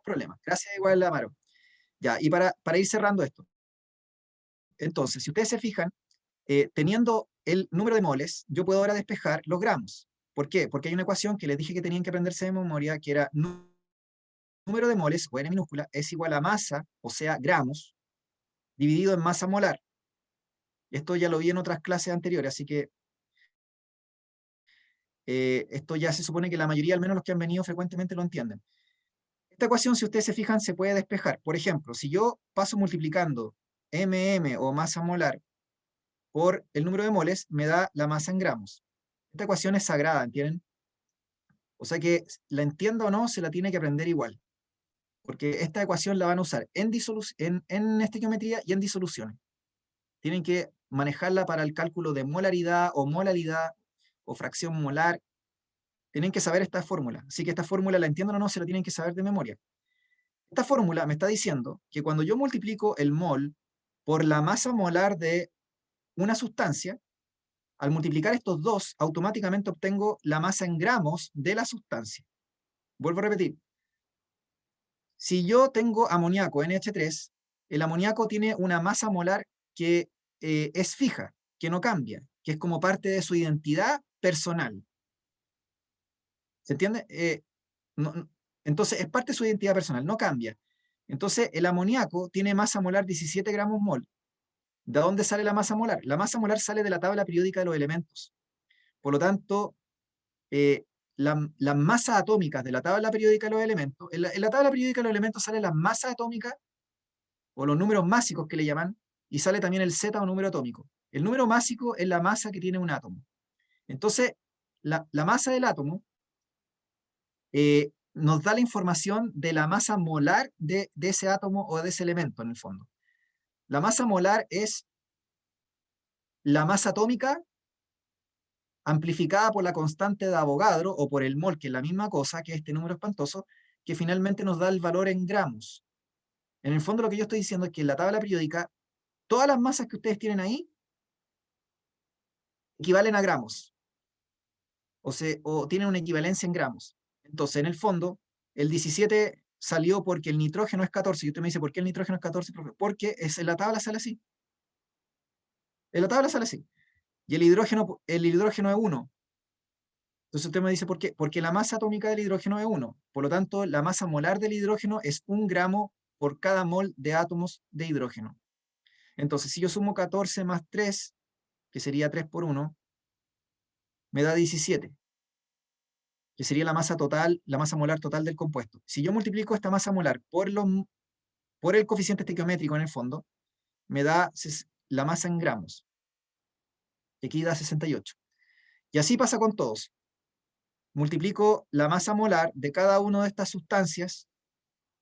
problema. Gracias igual, Amaro. Ya, y para ir cerrando esto. Entonces, si ustedes se fijan, teniendo el número de moles, yo puedo ahora despejar los gramos. ¿Por qué? Porque hay una ecuación que les dije que tenían que aprenderse de memoria, que era número de moles, o n minúscula, es igual a masa, o sea, gramos, dividido en masa molar. Esto ya lo vi en otras clases anteriores, así que esto ya se supone que la mayoría, al menos los que han venido frecuentemente, lo entienden. Esta ecuación, si ustedes se fijan, se puede despejar. Por ejemplo, si yo paso multiplicando o masa molar por el número de moles, me da la masa en gramos. Esta ecuación es sagrada, ¿entienden? O sea que la entienda o no, se la tiene que aprender igual. Porque esta ecuación la van a usar en estequiometría y en disoluciones. Tienen que manejarla para el cálculo de molaridad o fracción molar. Tienen que saber esta fórmula. Así que esta fórmula, la entiendan o no, se la tienen que saber de memoria. Esta fórmula me está diciendo que cuando yo multiplico el mol por la masa molar de una sustancia, al multiplicar estos dos, automáticamente obtengo la masa en gramos de la sustancia. Vuelvo a repetir. Si yo tengo amoníaco, NH3, el amoníaco tiene una masa molar que es fija, que no cambia, que es como parte de su identidad personal. ¿Se entiende? Entonces, es parte de su identidad personal, no cambia. Entonces, el amoníaco tiene masa molar 17 gramos mol. ¿De dónde sale la masa molar? La masa molar sale de la tabla periódica de los elementos. Por lo tanto, las masas atómicas de la tabla periódica de los elementos, en la tabla periódica de los elementos salen las masas atómicas, o los números másicos que le llaman, y sale también el Z o número atómico. El número másico es la masa que tiene un átomo. Entonces, la masa del átomo nos da la información de la masa molar de ese átomo o de ese elemento, en el fondo. La masa molar es la masa atómica amplificada por la constante de Avogadro o por el mol, que es la misma cosa que este número espantoso, que finalmente nos da el valor en gramos. En el fondo lo que yo estoy diciendo es que en la tabla periódica, todas las masas que ustedes tienen ahí equivalen a gramos, o tienen una equivalencia en gramos. Entonces, en el fondo, el 17 salió porque el nitrógeno es 14. Y usted me dice, ¿por qué el nitrógeno es 14, profe? Porque en la tabla sale así. En la tabla sale así. Y el hidrógeno es 1. Entonces usted me dice, ¿por qué? Porque la masa atómica del hidrógeno es 1. Por lo tanto, la masa molar del hidrógeno es 1 gramo por cada mol de átomos de hidrógeno. Entonces, si yo sumo 14 más 3, que sería 3 por 1, me da 17, que sería la masa total, la masa molar total del compuesto. Si yo multiplico esta masa molar por el coeficiente estequiométrico en el fondo, me da la masa en gramos, que aquí da 68. Y así pasa con todos. Multiplico la masa molar de cada una de estas sustancias,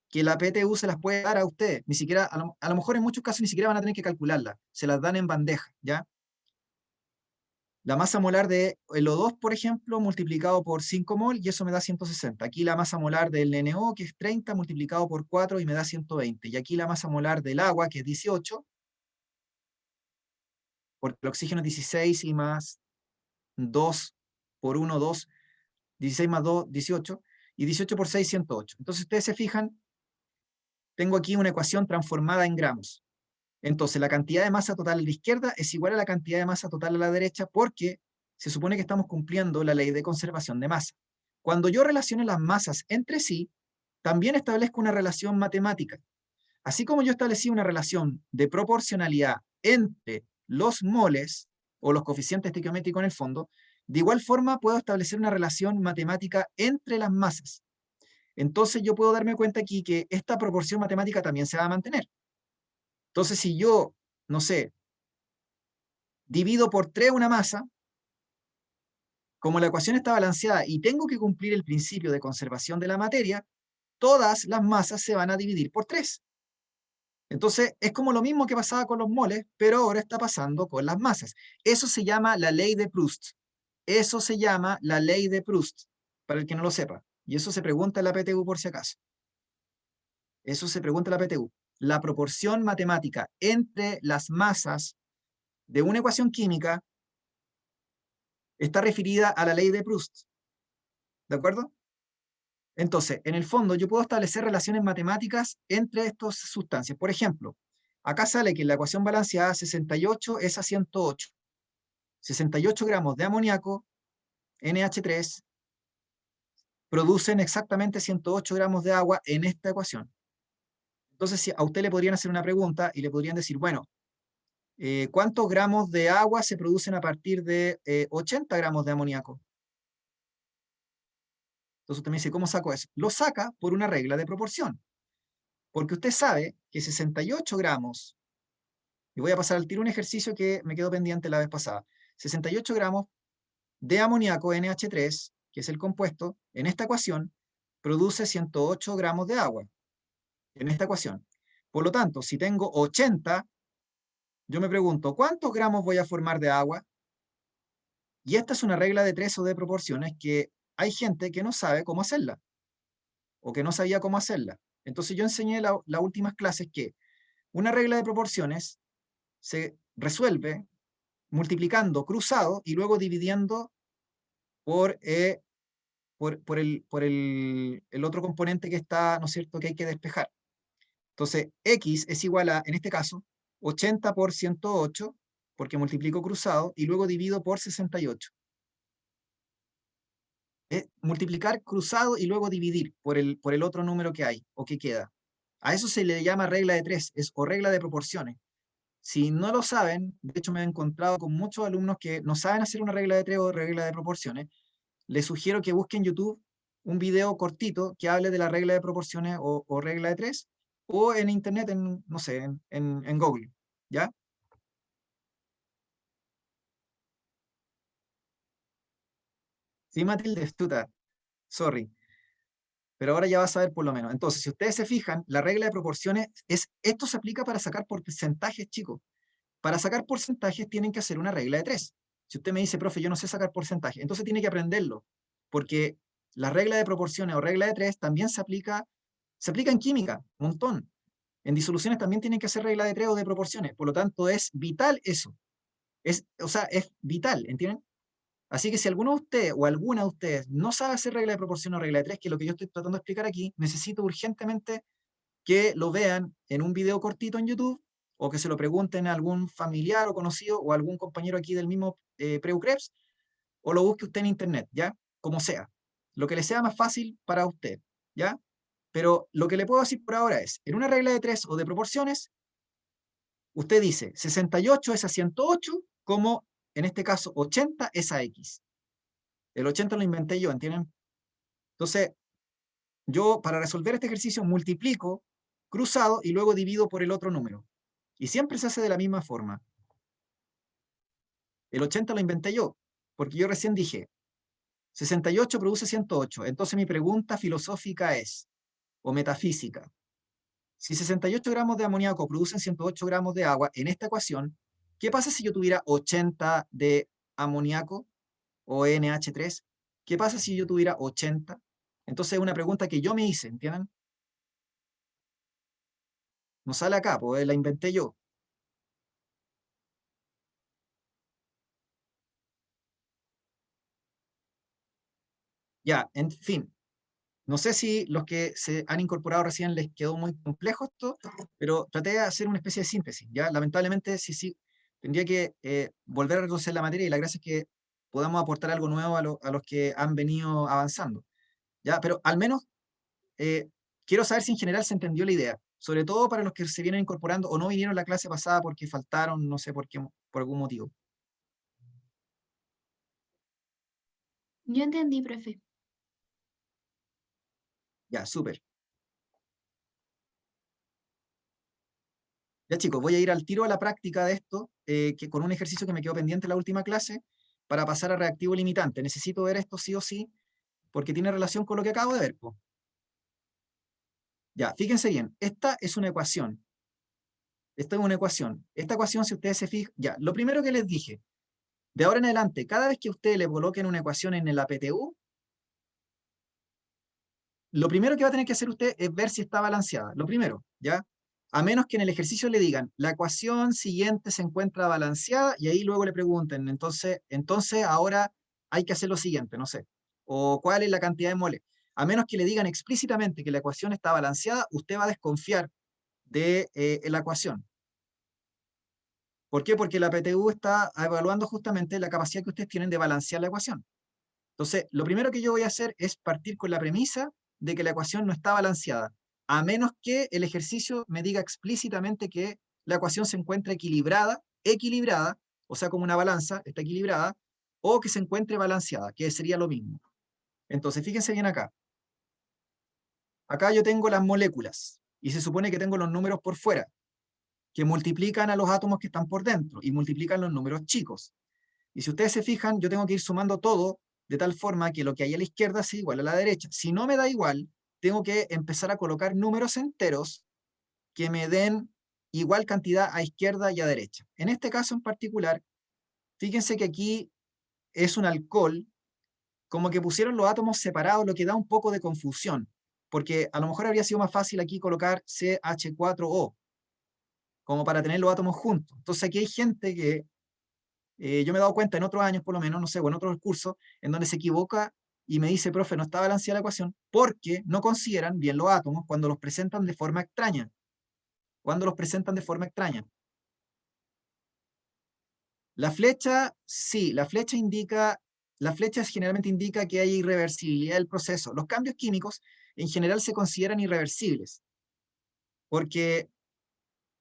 que la PTU se las puede dar a ustedes. Ni siquiera, a lo mejor en muchos casos ni siquiera van a tener que calcularla. Se las dan en bandeja, ¿ya? La masa molar de el O2, por ejemplo, multiplicado por 5 mol, y eso me da 160. Aquí la masa molar del NO, que es 30, multiplicado por 4, y me da 120. Y aquí la masa molar del agua, que es 18, porque el oxígeno es 16 y más 2 por 1, 2, 16 más 2, 18, y 18 por 6, 108. Entonces ustedes se fijan, tengo aquí una ecuación transformada en gramos. Entonces la cantidad de masa total a la izquierda es igual a la cantidad de masa total a la derecha, porque se supone que estamos cumpliendo la ley de conservación de masa. Cuando yo relacione las masas entre sí, también establezco una relación matemática. Así como yo establecí una relación de proporcionalidad entre los moles o los coeficientes estequiométricos en el fondo, de igual forma puedo establecer una relación matemática entre las masas. Entonces yo puedo darme cuenta aquí que esta proporción matemática también se va a mantener. Entonces si yo, no sé, divido por 3 una masa, como la ecuación está balanceada y tengo que cumplir el principio de conservación de la materia, todas las masas se van a dividir por 3. Entonces, es como lo mismo que pasaba con los moles, pero ahora está pasando con las masas. Eso se llama la ley de Proust. Eso se llama la ley de Proust, para el que no lo sepa. Y eso se pregunta en la PTU por si acaso. Eso se pregunta en la PTU. La proporción matemática entre las masas de una ecuación química está referida a la ley de Proust. ¿De acuerdo? Entonces, en el fondo, yo puedo establecer relaciones matemáticas entre estas sustancias. Por ejemplo, acá sale que en la ecuación balanceada 68 es a 108. 68 gramos de amoníaco, NH3, producen exactamente 108 gramos de agua en esta ecuación. Entonces, si a usted le podrían hacer una pregunta y le podrían decir, bueno, ¿cuántos gramos de agua se producen a partir de 80 gramos de amoníaco? Entonces usted me dice, ¿cómo saco eso? Lo saca por una regla de proporción. Porque usted sabe que 68 gramos, y voy a pasar al tiro un ejercicio que me quedó pendiente la vez pasada, 68 gramos de amoníaco NH3, que es el compuesto, en esta ecuación, produce 108 gramos de agua, en esta ecuación. Por lo tanto, si tengo 80, yo me pregunto, ¿cuántos gramos voy a formar de agua? Y esta es una regla de tres o de proporciones que hay gente que no sabe cómo hacerla, o que no sabía cómo hacerla. Entonces yo enseñé las últimas clases que una regla de proporciones se resuelve multiplicando cruzado y luego dividiendo por, el otro componente que está, ¿no es cierto?, que hay que despejar. Entonces, x es igual a, en este caso, 80 por 108, porque multiplico cruzado, y luego divido por 68. Multiplicar cruzado y luego dividir por el otro número que hay, o que queda. A eso se le llama regla de tres, o regla de proporciones. Si no lo saben, de hecho me he encontrado con muchos alumnos que no saben hacer una regla de tres o regla de proporciones, les sugiero que busquen en YouTube un video cortito que hable de la regla de proporciones o regla de tres, o en internet, no sé, en Google, ¿ya? Sí, Matilde, estuta, sorry, pero ahora ya vas a ver por lo menos. Entonces, si ustedes se fijan, la regla de proporciones esto se aplica para sacar porcentajes, chicos. Para sacar porcentajes tienen que hacer una regla de tres. Si usted me dice, profe, yo no sé sacar porcentaje, entonces tiene que aprenderlo, porque la regla de proporciones o regla de tres también se aplica en química, un montón. En disoluciones también tienen que hacer regla de tres o de proporciones, por lo tanto es vital eso. O sea, es vital, ¿entienden? Así que si alguno de ustedes o alguna de ustedes no sabe hacer regla de proporción o regla de tres, que es lo que yo estoy tratando de explicar aquí, necesito urgentemente que lo vean en un video cortito en YouTube o que se lo pregunten a algún familiar o conocido o a algún compañero aquí del mismo Preucreps o lo busque usted en internet, ¿ya? Como sea. Lo que le sea más fácil para usted, ¿ya? Pero lo que le puedo decir por ahora es, en una regla de tres o de proporciones, usted dice 68 es a 108, como en este caso 80 es a X. El 80 lo inventé yo, ¿entienden? Entonces, yo para resolver este ejercicio multiplico cruzado y luego divido por el otro número. Y siempre se hace de la misma forma. El 80 lo inventé yo, porque yo recién dije, 68 produce 108. Entonces mi pregunta filosófica es, o metafísica, si 68 gramos de amoníaco producen 108 gramos de agua en esta ecuación, ¿qué pasa si yo tuviera 80 de amoníaco o NH3? ¿Qué pasa si yo tuviera 80? Entonces es una pregunta que yo me hice, ¿entienden? No sale acá, pues la inventé yo. Ya, en fin, no sé si los que se han incorporado recién les quedó muy complejo esto, pero traté de hacer una especie de síntesis. Ya, lamentablemente, sí, tendría que volver a retroceder la materia y la gracia es que podamos aportar algo nuevo a los que han venido avanzando. Ya, pero al menos eh, quiero saber si en general se entendió la idea, sobre todo para los que se vienen incorporando o no vinieron a la clase pasada porque faltaron, no sé por qué, por algún motivo. Yo entendí, profe. Ya, súper. Ya chicos, voy a ir al tiro a la práctica de esto, que con un ejercicio que me quedó pendiente en la última clase, para pasar a reactivo limitante. Necesito ver esto sí o sí, porque tiene relación con lo que acabo de ver, po. Ya, fíjense bien, esta es una ecuación. Esta es una ecuación. Esta ecuación, si ustedes se fijan, ya, lo primero que les dije, de ahora en adelante, cada vez que ustedes le coloquen una ecuación en el APTU, lo primero que va a tener que hacer usted es ver si está balanceada. Lo primero, ¿ya? A menos que en el ejercicio le digan, la ecuación siguiente se encuentra balanceada y ahí luego le pregunten, entonces ahora hay que hacer lo siguiente, no sé. O cuál es la cantidad de moles. A menos que le digan explícitamente que la ecuación está balanceada, usted va a desconfiar de la ecuación. ¿Por qué? Porque la PTU está evaluando justamente la capacidad que ustedes tienen de balancear la ecuación. Entonces, lo primero que yo voy a hacer es partir con la premisa de que la ecuación no está balanceada, a menos que el ejercicio me diga explícitamente que la ecuación se encuentra equilibrada, o sea, como una balanza, está equilibrada, o que se encuentre balanceada, que sería lo mismo. Entonces, fíjense bien acá. Acá yo tengo las moléculas, y se supone que tengo los números por fuera, que multiplican a los átomos que están por dentro, y multiplican los números chicos. Y si ustedes se fijan, yo tengo que ir sumando todo de tal forma que lo que hay a la izquierda sea igual a la derecha. Si no me da igual, tengo que empezar a colocar números enteros que me den igual cantidad a izquierda y a derecha. En este caso en particular, fíjense que aquí es un alcohol, como que pusieron los átomos separados, lo que da un poco de confusión, porque a lo mejor habría sido más fácil aquí colocar CH4O, como para tener los átomos juntos. Entonces aquí hay gente que yo me he dado cuenta en otros años, por lo menos, no sé, o en otros cursos, en donde se equivoca y me dice, profe, no está balanceada la ecuación, porque no consideran bien los átomos cuando los presentan de forma extraña. Cuando los presentan de forma extraña. La flecha, sí, la flecha generalmente indica que hay irreversibilidad del proceso. Los cambios químicos en general se consideran irreversibles, porque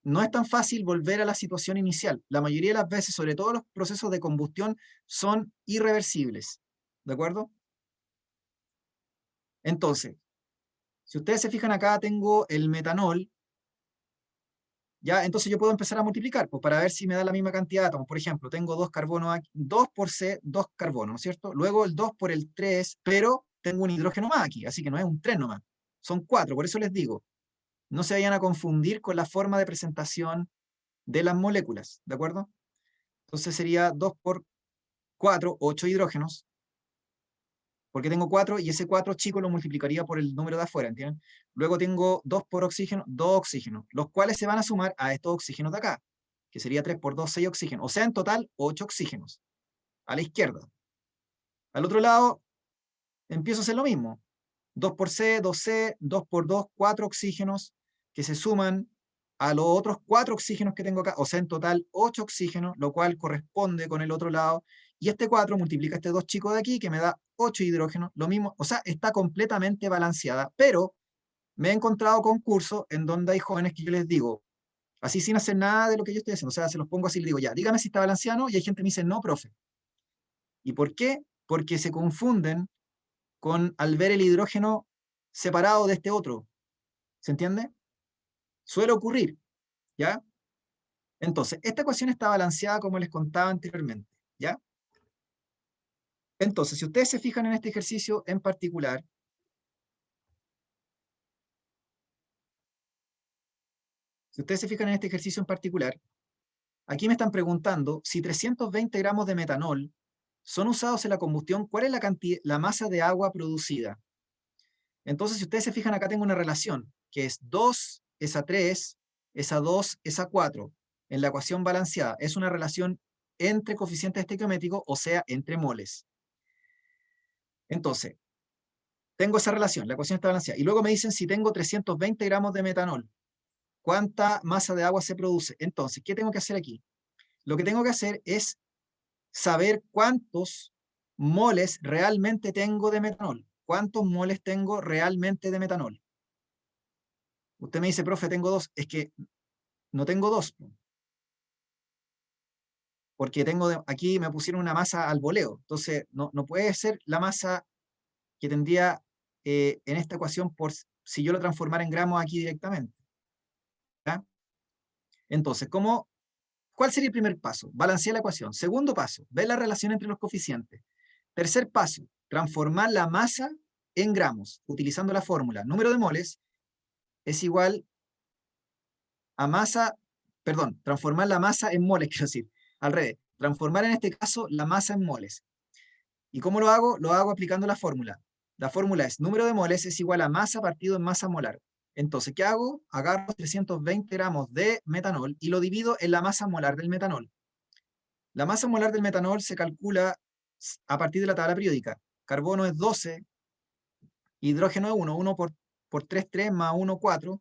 no es tan fácil volver a la situación inicial. La mayoría de las veces, sobre todo los procesos de combustión, son irreversibles. ¿De acuerdo? Entonces, si ustedes se fijan acá, tengo el metanol, ya, entonces yo puedo empezar a multiplicar, pues para ver si me da la misma cantidad de átomos. Por ejemplo, tengo 2 carbonos aquí, 2 por C, 2 carbonos, ¿no es cierto? Luego el 2 por el 3, pero tengo un hidrógeno más aquí, así que no es un 3 nomás, son 4, por eso les digo, no se vayan a confundir con la forma de presentación de las moléculas, ¿de acuerdo? Entonces sería 2 por 4, 8 hidrógenos, porque tengo 4 y ese 4 chico lo multiplicaría por el número de afuera, ¿entienden? Luego tengo 2 por oxígeno, 2 oxígenos, los cuales se van a sumar a estos oxígenos de acá, que sería 3 por 2, 6 oxígenos, o sea, en total 8 oxígenos, a la izquierda. Al otro lado, empiezo a hacer lo mismo, 2 por C, 2C, 2 por 2, 4 oxígenos, que se suman a los otros 4 oxígenos que tengo acá, o sea, en total 8 oxígenos, lo cual corresponde con el otro lado, y este 4 multiplica este 2 chico de aquí, que me da 8 hidrógenos, lo mismo, o sea, está completamente balanceada, pero me he encontrado concursos en donde hay jóvenes que yo les digo, así sin hacer nada de lo que yo estoy haciendo, o sea, se los pongo así y les digo, ya, dígame si está balanceado, y hay gente que me dice, no, profe. ¿Y por qué? Porque se confunden con al ver el hidrógeno separado de este otro, ¿se entiende? Suele ocurrir, ¿ya? Entonces, esta ecuación está balanceada como les contaba anteriormente, ¿ya? Entonces, si ustedes se fijan en este ejercicio en particular, aquí me están preguntando si 320 gramos de metanol son usados en la combustión, ¿cuál es la masa de agua producida? Entonces, si ustedes se fijan, acá tengo una relación, que es 2 es a 3, es a 2, es a 4. En la ecuación balanceada, es una relación entre coeficientes estequiométricos, o sea, entre moles. Entonces, tengo esa relación, la ecuación está balanceada. Y luego me dicen si tengo 320 gramos de metanol, ¿cuánta masa de agua se produce? Entonces, ¿qué tengo que hacer aquí? Lo que tengo que hacer es saber cuántos moles realmente tengo de metanol. ¿Cuántos moles tengo realmente de metanol? Usted me dice, profe, tengo 2. Es que no tengo 2, porque aquí me pusieron una masa al voleo. Entonces, no puede ser la masa que tendría en esta ecuación si yo lo transformara en gramos aquí directamente. ¿Ya? Entonces, ¿cuál sería el primer paso? Balancear la ecuación. Segundo paso, ver la relación entre los coeficientes. Tercer paso, transformar la masa en gramos, utilizando la fórmula número de moles es igual a masa, perdón, transformar la masa en moles, quiero decir, al revés, transformar en este caso la masa en moles. ¿Y cómo lo hago? Lo hago aplicando la fórmula. La fórmula es número de moles es igual a masa partido en masa molar. Entonces, ¿qué hago? Agarro 320 gramos de metanol y lo divido en la masa molar del metanol. La masa molar del metanol se calcula a partir de la tabla periódica. Carbono es 12, Hidrógeno es 1, 1 por 3, 3, más 1, 4,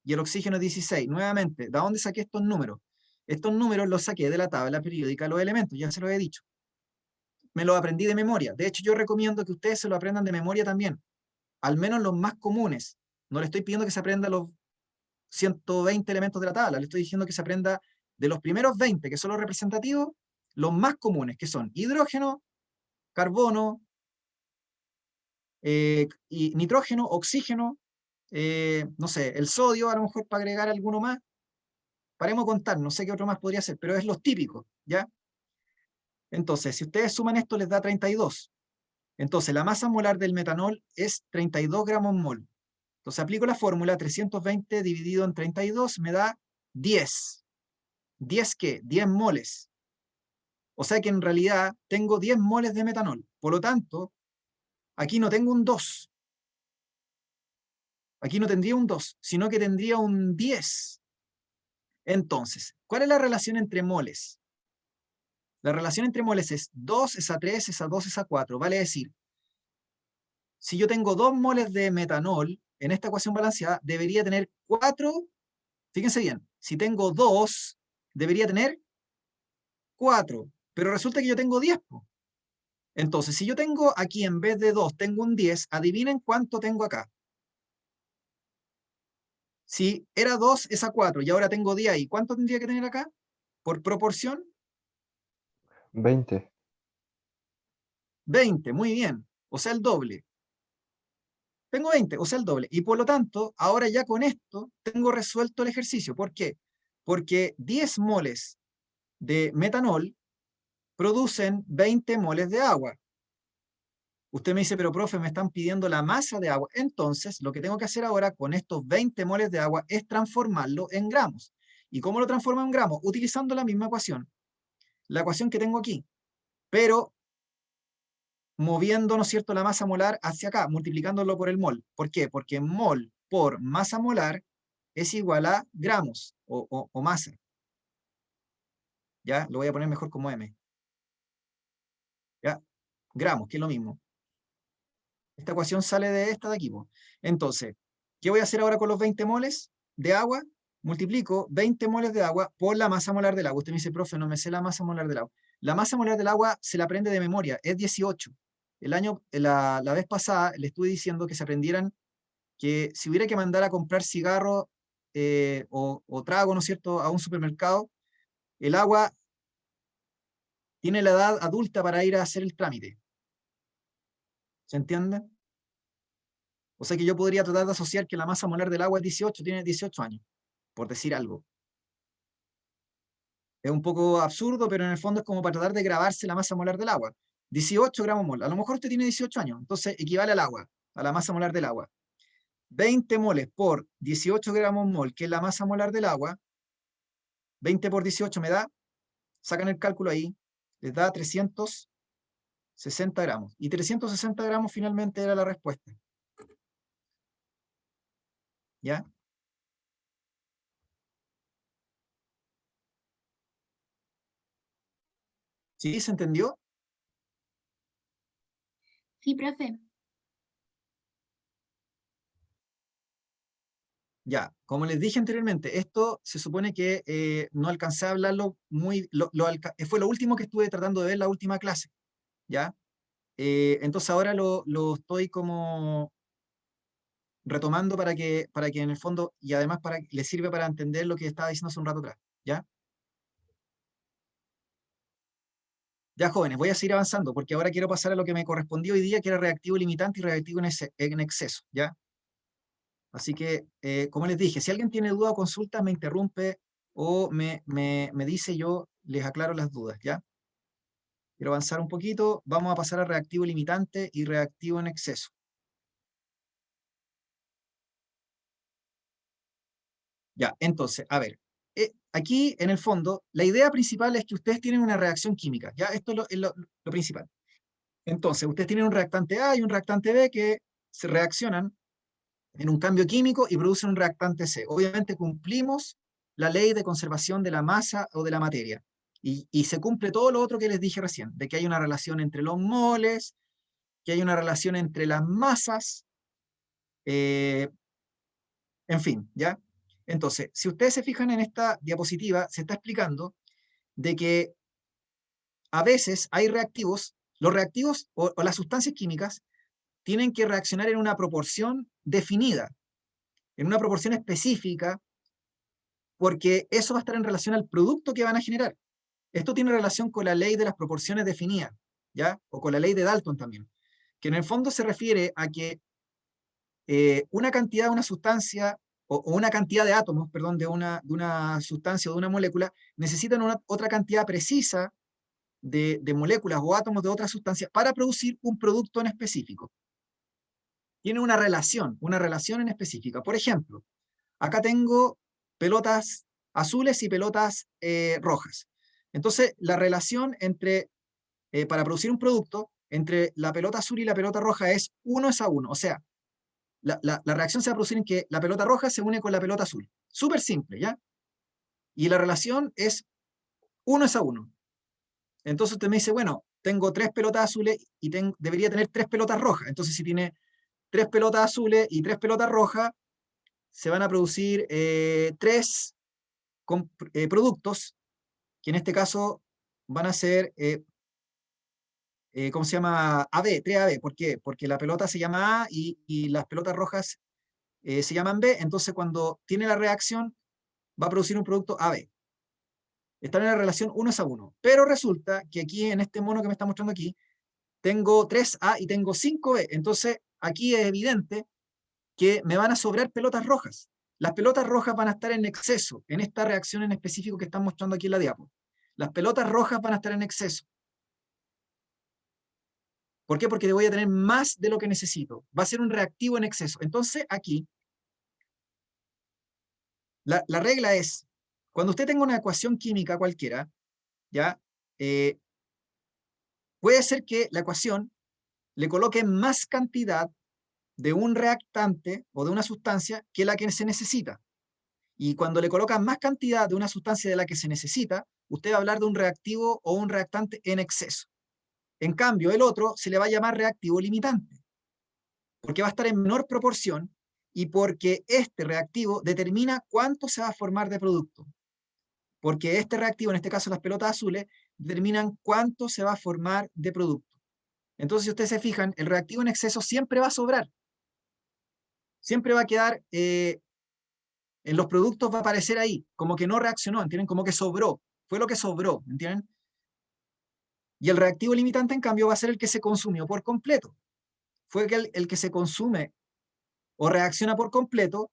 y el oxígeno es 16. Nuevamente, ¿de dónde saqué estos números? Estos números los saqué de la tabla periódica de los elementos, ya se los he dicho. Me los aprendí de memoria. De hecho, yo recomiendo que ustedes se lo aprendan de memoria también, al menos los más comunes. No le estoy pidiendo que se aprenda los 120 elementos de la tabla, le estoy diciendo que se aprenda de los primeros 20, que son los representativos, los más comunes, que son hidrógeno, carbono, y nitrógeno, oxígeno, no sé, el sodio, a lo mejor para agregar alguno más. Paremos a contar, no sé qué otro más podría ser, pero es los típicos, ¿ya? Entonces, si ustedes suman esto, les da 32. Entonces, la masa molar del metanol es 32 gramos mol. Entonces, aplico la fórmula, 320 dividido en 32 me da 10. ¿10 qué? 10 moles. O sea que en realidad tengo 10 moles de metanol. Por lo tanto, aquí no tengo un 2. Aquí no tendría un 2, sino que tendría un 10. Entonces, ¿cuál es la relación entre moles? La relación entre moles es 2 es a 3 es a 2 es a 4. Vale decir, si yo tengo 2 moles de metanol, en esta ecuación balanceada, debería tener 4. Fíjense bien, si tengo 2, debería tener 4. Pero resulta que yo tengo 10. Entonces, si yo tengo aquí en vez de 2, tengo un 10, adivinen cuánto tengo acá. Si era 2 es a 4 y ahora tengo 10 ahí, ¿cuánto tendría que tener acá? Por proporción, 20. 20, muy bien. O sea, el doble. Tengo 20, o sea, el doble. Y por lo tanto, ahora ya con esto tengo resuelto el ejercicio. ¿Por qué? Porque 10 moles de metanol producen 20 moles de agua. Usted me dice, pero profe, me están pidiendo la masa de agua. Entonces, lo que tengo que hacer ahora con estos 20 moles de agua es transformarlo en gramos. ¿Y cómo lo transformo en gramos? Utilizando la misma ecuación. La ecuación que tengo aquí. Pero moviendo, ¿no es cierto?, la masa molar hacia acá, multiplicándolo por el mol. ¿Por qué? Porque mol por masa molar es igual a gramos o masa. ¿Ya? Lo voy a poner mejor como M. ¿Ya? Gramos, que es lo mismo. Esta ecuación sale de esta de aquí, po. Entonces, ¿qué voy a hacer ahora con los 20 moles de agua? Multiplico 20 moles de agua por la masa molar del agua. Usted me dice, profe, no me sé la masa molar del agua. La masa molar del agua se la aprende de memoria, es 18. La vez pasada le estuve diciendo que se aprendieran que si hubiera que mandar a comprar cigarro o trago, ¿no es cierto?, a un supermercado, el agua tiene la edad adulta para ir a hacer el trámite. ¿Se entiende? O sea que yo podría tratar de asociar que la masa molar del agua es 18, tiene 18 años, por decir algo. Es un poco absurdo, pero en el fondo es como para tratar de grabarse la masa molar del agua. 18 gramos mol. A lo mejor usted tiene 18 años, entonces equivale al agua, a la masa molar del agua. 20 moles por 18 gramos mol, que es la masa molar del agua. 20 por 18 me da, sacan el cálculo ahí, les da 360 gramos. Y 360 gramos finalmente era la respuesta. ¿Ya? ¿Sí? ¿Se entendió? Sí, profe. Ya, como les dije anteriormente, esto se supone que no alcancé a hablarlo muy, fue lo último que estuve tratando de ver la última clase, ¿ya? Entonces ahora lo estoy como retomando para que en el fondo, y además le sirve para entender lo que estaba diciendo hace un rato atrás, ¿ya? Ya, jóvenes, voy a seguir avanzando, porque ahora quiero pasar a lo que me correspondió hoy día, que era reactivo limitante y reactivo en exceso, ¿ya? Así que, como les dije, si alguien tiene duda o consulta, me interrumpe o me dice, yo les aclaro las dudas, ¿ya? Quiero avanzar un poquito, vamos a pasar a reactivo limitante y reactivo en exceso. Ya, entonces, a ver, aquí en el fondo, la idea principal es que ustedes tienen una reacción química, ¿ya? Esto es lo principal. Entonces, ustedes tienen un reactante A y un reactante B que se reaccionan en un cambio químico y producen un reactante C. Obviamente cumplimos la ley de conservación de la masa o de la materia. Y se cumple todo lo otro que les dije recién, de que hay una relación entre los moles, que hay una relación entre las masas, en fin, ¿ya? Entonces, si ustedes se fijan en esta diapositiva, se está explicando de que a veces hay reactivos, los reactivos o las sustancias químicas tienen que reaccionar en una proporción definida, en una proporción específica, porque eso va a estar en relación al producto que van a generar. Esto tiene relación con la ley de las proporciones definidas, ¿ya? O con la ley de Dalton también, que en el fondo se refiere a que una cantidad de una sustancia o una cantidad de átomos, perdón, de una sustancia o de una molécula necesitan otra cantidad precisa de moléculas o átomos de otra sustancia para producir un producto en específico. Tiene una relación en específica. Por ejemplo, acá tengo pelotas azules y pelotas rojas. Entonces, la relación entre, para producir un producto, entre la pelota azul y la pelota roja es 1:1. O sea, la reacción se va a producir en que la pelota roja se une con la pelota azul. Súper simple, ¿ya? Y la relación es 1:1. Entonces usted me dice, bueno, tengo 3 pelotas azules y debería tener 3 pelotas rojas. Entonces, si tiene 3 pelotas azules y 3 pelotas rojas, se van a producir 3 productos, que en este caso van a ser, ¿cómo se llama? AB, 3AB. ¿Por qué? Porque la pelota se llama A y las pelotas rojas se llaman B. Entonces, cuando tiene la reacción, va a producir un producto AB. Están en la relación 1:1. Pero resulta que aquí, en este mono que me está mostrando aquí, tengo 3A y tengo 5B. Entonces, aquí es evidente que me van a sobrar pelotas rojas. Las pelotas rojas van a estar en exceso en esta reacción en específico que están mostrando aquí en la diapo. Las pelotas rojas van a estar en exceso. ¿Por qué? Porque voy a tener más de lo que necesito. Va a ser un reactivo en exceso. Entonces, aquí, la regla es, cuando usted tenga una ecuación química cualquiera, ¿ya? Puede ser que la ecuación le coloque más cantidad de un reactante o de una sustancia que la que se necesita. Y cuando le colocan más cantidad de una sustancia de la que se necesita, usted va a hablar de un reactivo o un reactante en exceso. En cambio, el otro se le va a llamar reactivo limitante, porque va a estar en menor proporción y porque este reactivo determina cuánto se va a formar de producto. Porque este reactivo, en este caso las pelotas azules, determinan cuánto se va a formar de producto. Entonces, si ustedes se fijan, el reactivo en exceso siempre va a sobrar. Siempre va a quedar, en los productos va a aparecer ahí, como que no reaccionó, ¿entienden? Como que sobró. Fue lo que sobró, ¿entienden? Y el reactivo limitante, en cambio, va a ser el que se consumió por completo. Fue el que se consume o reacciona por completo,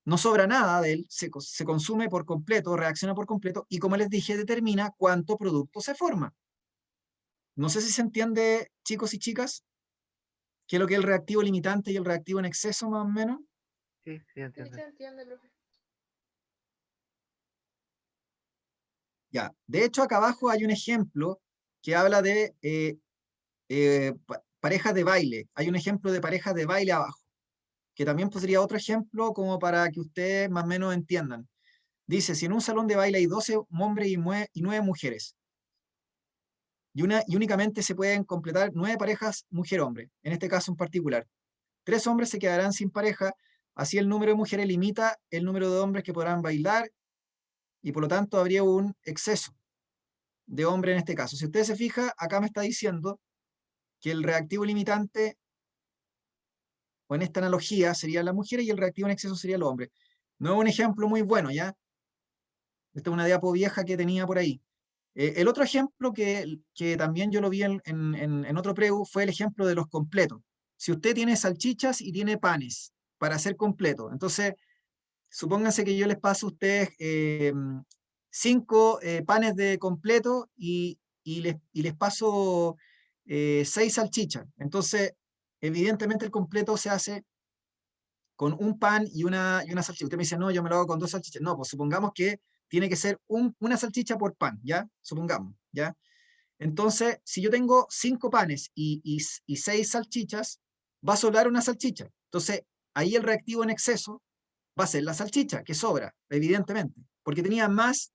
no sobra nada de él, se consume por completo, reacciona por completo, y como les dije, determina cuánto producto se forma. No sé si se entiende, chicos y chicas, qué es lo que es el reactivo limitante y el reactivo en exceso, más o menos. Sí, sí, Sí, entiendo. se entiende, profe. Ya, de hecho, acá abajo hay un ejemplo que habla de parejas de baile. Hay un ejemplo de parejas de baile abajo, que también sería otro ejemplo como para que ustedes más o menos entiendan. Dice, si en un salón de baile hay 12 hombres y 9 mujeres, y únicamente se pueden completar 9 parejas mujer-hombre, en este caso en particular. 3 hombres se quedarán sin pareja, así el número de mujeres limita el número de hombres que podrán bailar, y por lo tanto habría un exceso de hombres en este caso. Si usted se fija, acá me está diciendo que el reactivo limitante, o en esta analogía, serían las mujeres y el reactivo en exceso sería el hombre. No es un ejemplo muy bueno, ¿ya? Esta es una diapo vieja que tenía por ahí. El otro ejemplo que también yo lo vi en otro preu fue el ejemplo de los completos. Si usted tiene salchichas y tiene panes para hacer completo, entonces supónganse que yo les paso a ustedes 5 panes de completo y les paso 6 salchichas. Entonces, evidentemente el completo se hace con un pan y una salchicha. Usted me dice, no, yo me lo hago con 2 salchichas. No, pues supongamos que tiene que ser una salchicha por pan, ¿ya? Supongamos, ¿ya? Entonces, si yo tengo 5 panes y 6 salchichas, va a sobrar una salchicha. Entonces, ahí el reactivo en exceso va a ser la salchicha, que sobra, evidentemente, porque tenía más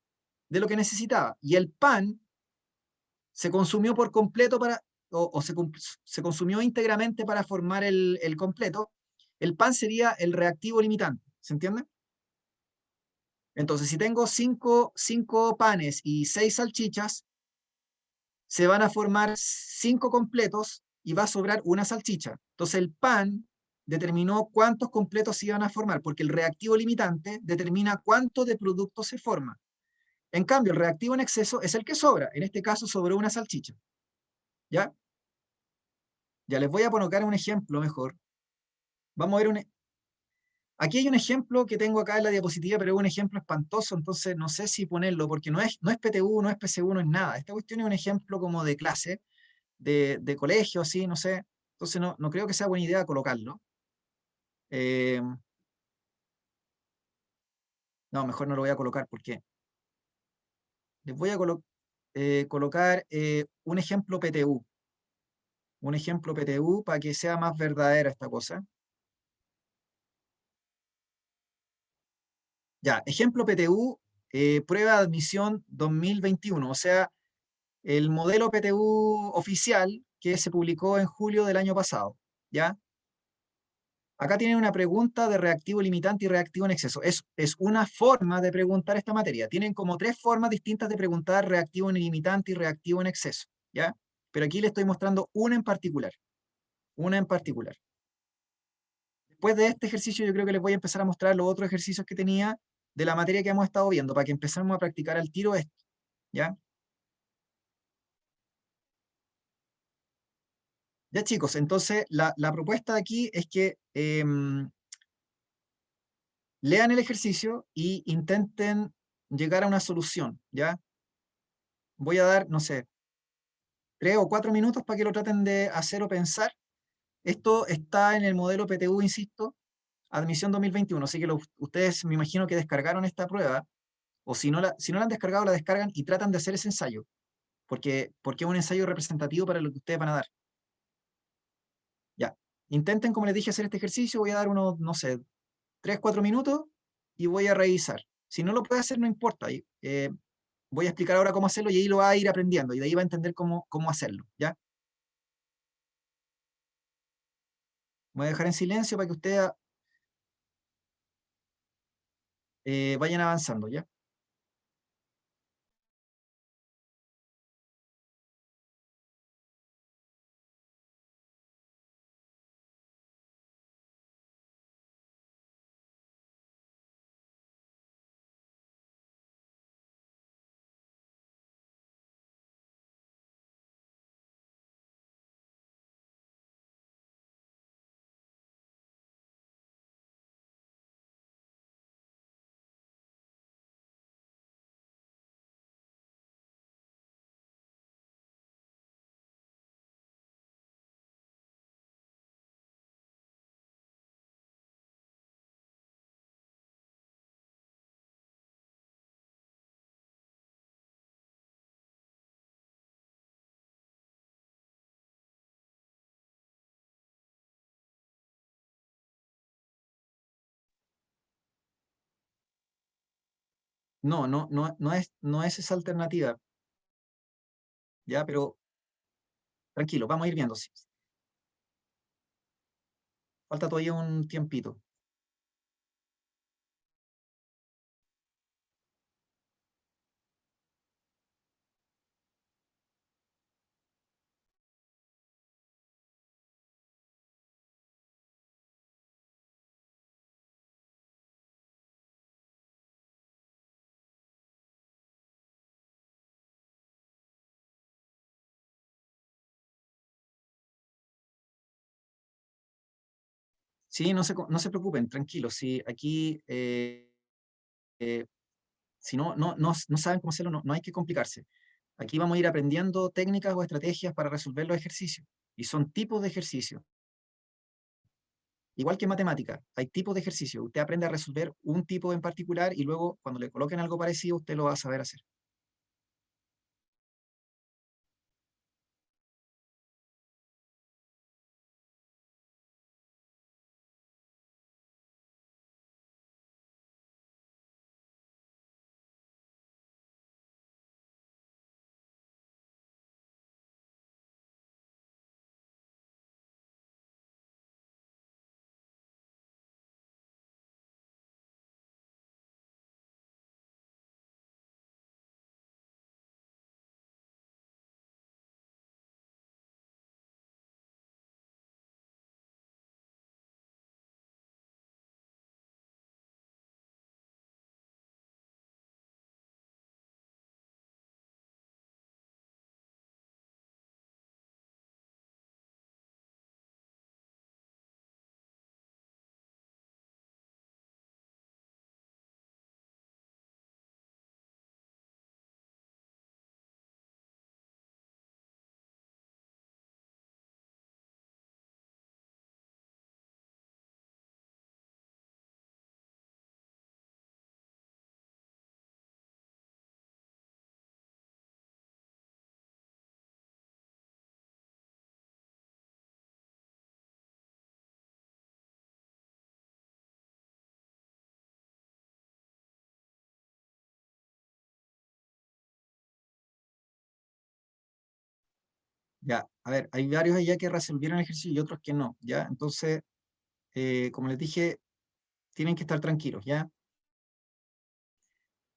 de lo que necesitaba. Y el pan se consumió por completo se consumió íntegramente para formar el completo, el pan sería el reactivo limitante. ¿Se entiende? Entonces, si tengo cinco panes y 6 salchichas, se van a formar 5 completos y va a sobrar una salchicha. Entonces, el pan determinó cuántos completos se iban a formar, porque el reactivo limitante determina cuánto de producto se forma. En cambio, el reactivo en exceso es el que sobra. En este caso, sobró una salchicha. ¿Ya? Ya les voy a colocar un ejemplo mejor. Vamos a ver aquí hay un ejemplo que tengo acá en la diapositiva, pero es un ejemplo espantoso, entonces no sé si ponerlo, porque no es PTU, no es PCU, no es nada. Esta cuestión es un ejemplo como de clase, de colegio, así, no sé. Entonces no creo que sea buena idea colocarlo. Eh, no, mejor no lo voy a colocar porque les voy a colocar un ejemplo PTU. Un ejemplo PTU para que sea más verdadera esta cosa. Ya, ejemplo PTU, prueba de admisión 2021, o sea, el modelo PTU oficial que se publicó en julio del año pasado. ¿Ya? Acá tienen una pregunta de reactivo limitante y reactivo en exceso. Es una forma de preguntar esta materia. Tienen como 3 formas distintas de preguntar reactivo en limitante y reactivo en exceso. ¿Ya? Pero aquí les estoy mostrando una en particular. Una en particular. Después de este ejercicio, yo creo que les voy a empezar a mostrar los otros ejercicios que tenía de la materia que hemos estado viendo, para que empecemos a practicar al tiro esto. ¿Ya? Ya chicos, entonces la propuesta de aquí es que lean el ejercicio y intenten llegar a una solución, ¿ya? Voy a dar, no sé, 3 o 4 minutos para que lo traten de hacer o pensar. Esto está en el modelo PTU, insisto, admisión 2021, así que ustedes me imagino que descargaron esta prueba, o si no la han descargado, la descargan y tratan de hacer ese ensayo, porque es un ensayo representativo para lo que ustedes van a dar. Ya, intenten, como les dije, hacer este ejercicio, voy a dar unos, no sé, 3 o 4 minutos y voy a revisar. Si no lo puede hacer, no importa. Voy a explicar ahora cómo hacerlo y ahí lo va a ir aprendiendo y de ahí va a entender cómo hacerlo, ¿ya? Voy a dejar en silencio para que ustedes vayan avanzando, ¿ya? No es esa alternativa, ¿ya? Pero tranquilo, vamos a ir viendo. Sí. Falta todavía un tiempito. Sí, no se preocupen, tranquilos. Sí, aquí, eh, si no saben cómo hacerlo, no hay que complicarse. Aquí vamos a ir aprendiendo técnicas o estrategias para resolver los ejercicios. Y son tipos de ejercicios. Igual que en matemática, hay tipos de ejercicio. Usted aprende a resolver un tipo en particular y luego cuando le coloquen algo parecido, usted lo va a saber hacer. Ya, a ver, hay varios allá que resolvieron el ejercicio y otros que no, ¿ya? Entonces, como les dije, tienen que estar tranquilos, ¿ya?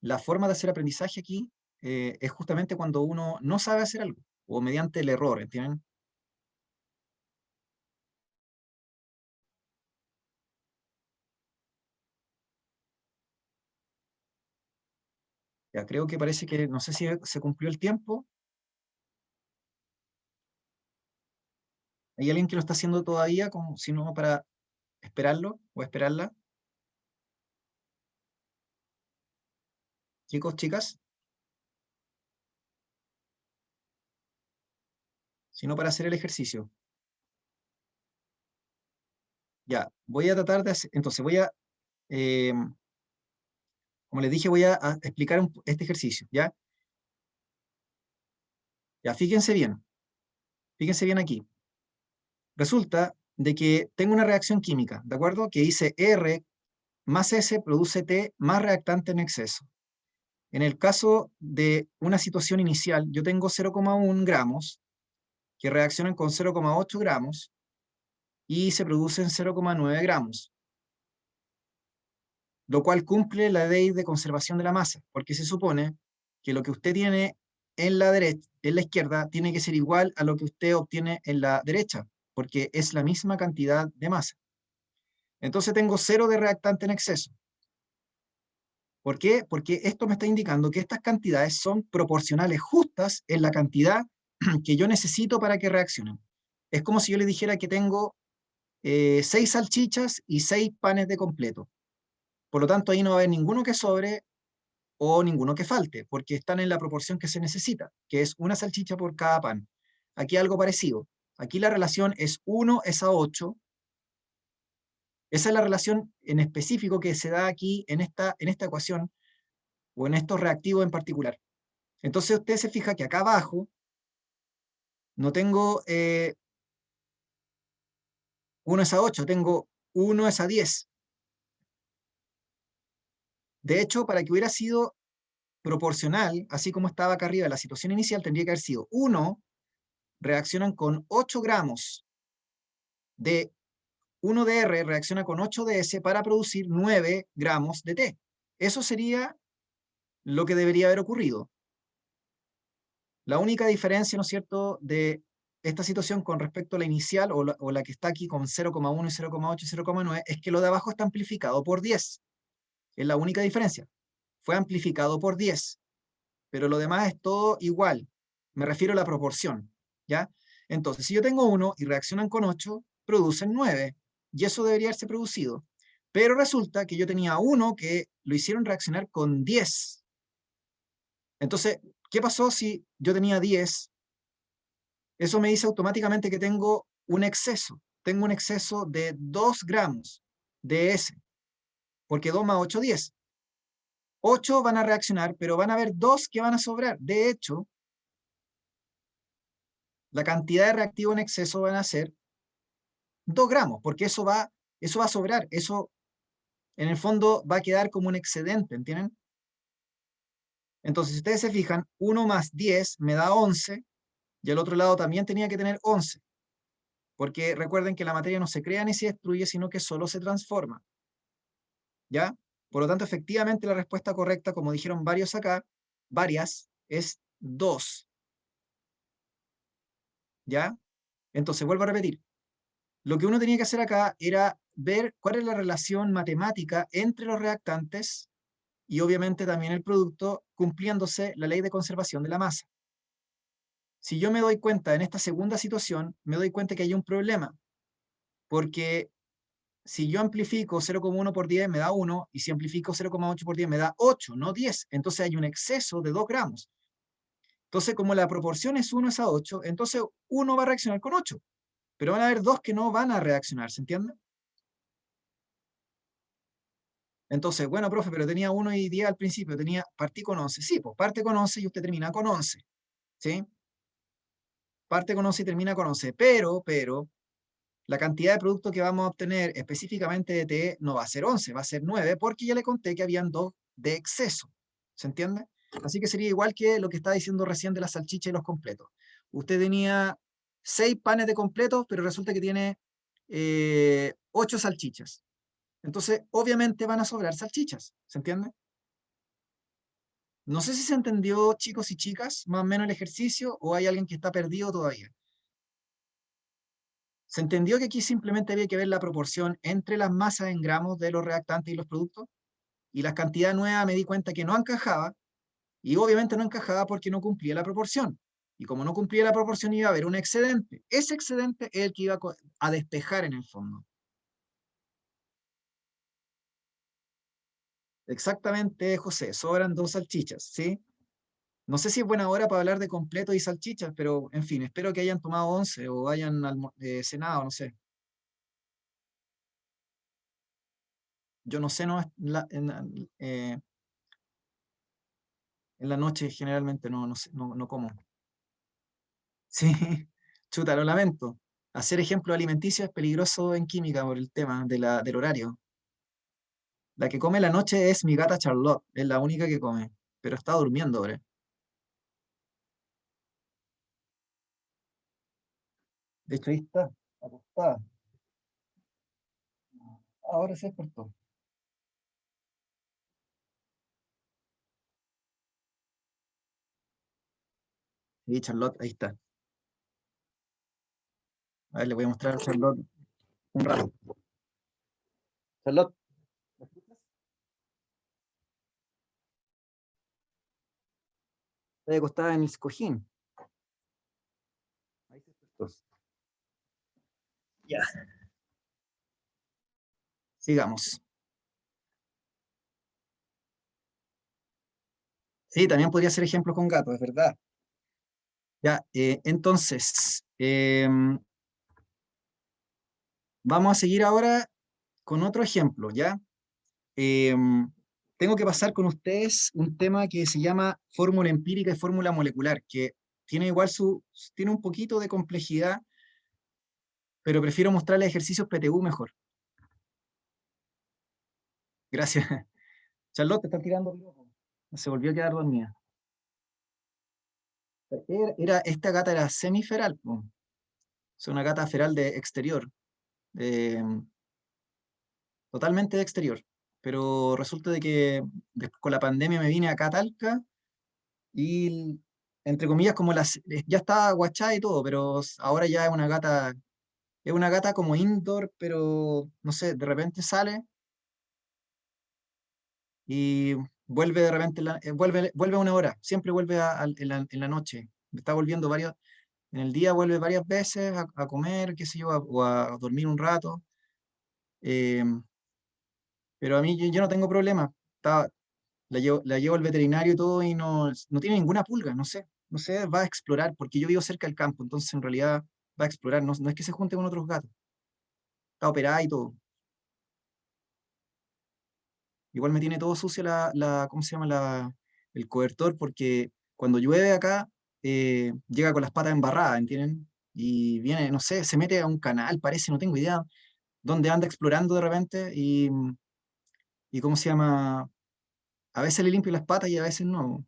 La forma de hacer aprendizaje aquí es justamente cuando uno no sabe hacer algo, o mediante el error, ¿entienden? Ya creo que parece que, no sé si se cumplió el tiempo. ¿Hay alguien que lo está haciendo todavía, como si no para esperarlo o esperarla? Chicos, chicas, si no para hacer el ejercicio. Ya, voy a tratar de hacer, entonces voy a, eh, como les dije, voy a explicar este ejercicio, ¿ya? Ya, fíjense bien aquí. Resulta de que tengo una reacción química, ¿de acuerdo? Que dice R más S produce T más reactante en exceso. En el caso de una situación inicial, yo tengo 0,1 gramos que reaccionan con 0,8 gramos y se producen 0,9 gramos, lo cual cumple la ley de conservación de la masa, porque se supone que lo que usted tiene en la derecha, en la izquierda, tiene que ser igual a lo que usted obtiene en la derecha, porque es la misma cantidad de masa. Entonces tengo cero de reactante en exceso. ¿Por qué? Porque esto me está indicando que estas cantidades son proporcionales justas en la cantidad que yo necesito para que reaccionen. Es como si yo le dijera que tengo 6 salchichas y 6 panes de completo. Por lo tanto, ahí no va a haber ninguno que sobre o ninguno que falte, porque están en la proporción que se necesita, que es una salchicha por cada pan. Aquí algo parecido. Aquí la relación es 1 es a 8. Esa es la relación en específico que se da aquí en esta ecuación o en estos reactivos en particular. Entonces usted se fija que acá abajo no tengo 1 es a 8, tengo 1 es a 10. De hecho, para que hubiera sido proporcional, así como estaba acá arriba la situación inicial, tendría que haber sido 1 reaccionan con 8 gramos de 1 de R, reacciona con 8 de S para producir 9 gramos de T. Eso sería lo que debería haber ocurrido. La única diferencia, ¿no es cierto?, de esta situación con respecto a la inicial o la que está aquí con 0,1 y 0,8 y 0,9 es que lo de abajo está amplificado por 10. Es la única diferencia. Fue amplificado por 10, pero lo demás es todo igual. Me refiero a la proporción, ¿ya? Entonces, si yo tengo 1 y reaccionan con 8, producen 9, y eso debería haberse producido. Pero resulta que yo tenía 1 que lo hicieron reaccionar con 10. Entonces, ¿qué pasó si yo tenía 10? Eso me dice automáticamente que tengo un exceso. Tengo un exceso de 2 gramos de S, porque 2 más 8, 10. 8 van a reaccionar, pero van a haber 2 que van a sobrar. De hecho, la cantidad de reactivo en exceso van a ser 2 gramos, porque eso va a sobrar. Eso, en el fondo, va a quedar como un excedente, ¿entienden? Entonces, si ustedes se fijan, 1 más 10 me da 11, y al otro lado también tenía que tener 11. Porque recuerden que la materia no se crea ni se destruye, sino que solo se transforma. ¿Ya? Por lo tanto, efectivamente, la respuesta correcta, como dijeron varios acá, varias, es 2. ¿Ya? Entonces, vuelvo a repetir. Lo que uno tenía que hacer acá era ver cuál es la relación matemática entre los reactantes y obviamente también el producto, cumpliéndose la ley de conservación de la masa. Si yo me doy cuenta en esta segunda situación, me doy cuenta que hay un problema, porque si yo amplifico 0,1 por 10 me da 1, y si amplifico 0,8 por 10 me da 8, no 10. Entonces hay un exceso de 2 gramos. Entonces, como la proporción es 1 es a 8, entonces uno va a reaccionar con 8, pero van a haber 2 que no van a reaccionar, ¿se entiende? Entonces, bueno, profe, pero tenía 1 y 10 al principio, partí con 11. Sí, pues parte con 11 y usted termina con 11, ¿sí? Parte con 11 y termina con 11, pero, la cantidad de producto que vamos a obtener específicamente de T no va a ser 11, va a ser 9, porque ya le conté que habían 2 de exceso. ¿Se entiende? Así que sería igual que lo que estaba diciendo recién de la salchicha y los completos. Usted tenía 6 panes de completo, pero resulta que tiene 8 salchichas. Entonces, obviamente van a sobrar salchichas, ¿se entiende? No sé si se entendió, chicos y chicas, más o menos el ejercicio, o hay alguien que está perdido todavía. ¿Se entendió que aquí simplemente había que ver la proporción entre las masas en gramos de los reactantes y los productos? Y la cantidad nueva me di cuenta que no encajaba, y obviamente no encajaba porque no cumplía la proporción. Y como no cumplía la proporción iba a haber un excedente. Ese excedente es el que iba a despejar en el fondo. Exactamente, José, sobran 2 salchichas, ¿sí? No sé si es buena hora para hablar de completo y salchichas, pero en fin, espero que hayan tomado 11 o hayan cenado, no sé. Yo no ceno en la noche, generalmente no como. Sí, chuta, lo lamento. Hacer ejemplo alimenticio es peligroso en química por el tema del horario. La que come la noche es mi gata Charlotte, es la única que come, pero está durmiendo ahora. De hecho, ahí está, acostada. Ahora se despertó. Sí, Charlotte, ahí está. A ver, le voy a mostrar a Charlotte un rato. Charlotte, ¿me escuchas? Está acostada en el cojín. Ahí se despertó. Ya, sigamos. Sí, también podría ser ejemplo con gatos, es verdad. Ya, entonces, vamos a seguir ahora con otro ejemplo, ¿ya? Tengo que pasar con ustedes un tema que se llama fórmula empírica y fórmula molecular, que tiene igual tiene un poquito de complejidad, pero prefiero mostrarles ejercicios PTU mejor. Gracias. Charlotte, te está tirando el ojo. Se volvió a quedar dormida. Esta gata era semiferal, po. Es una gata feral de exterior, eh, totalmente de exterior. Pero resulta de que con la pandemia me vine acá a Talca y, entre comillas, ya estaba guachada y todo, pero ahora ya es una gata como indoor, pero no sé, de repente sale y vuelve de repente, vuelve a una hora, siempre vuelve en la noche. Está volviendo en el día vuelve varias veces a comer, qué sé yo, o a dormir un rato. eh, pero a mí yo no tengo problema. La llevo al veterinario y todo y no tiene ninguna pulga, no sé, va a explorar, porque yo vivo cerca del campo, entonces en realidad va a explorar, no es que se junte con otros gatos, está operada y todo. Igual me tiene todo sucio ¿cómo se llama? El cobertor, porque cuando llueve acá, llega con las patas embarradas, ¿entienden? Y viene, no sé, se mete a un canal, parece, no tengo idea, dónde anda explorando de repente y ¿cómo se llama? A veces le limpio las patas y a veces no.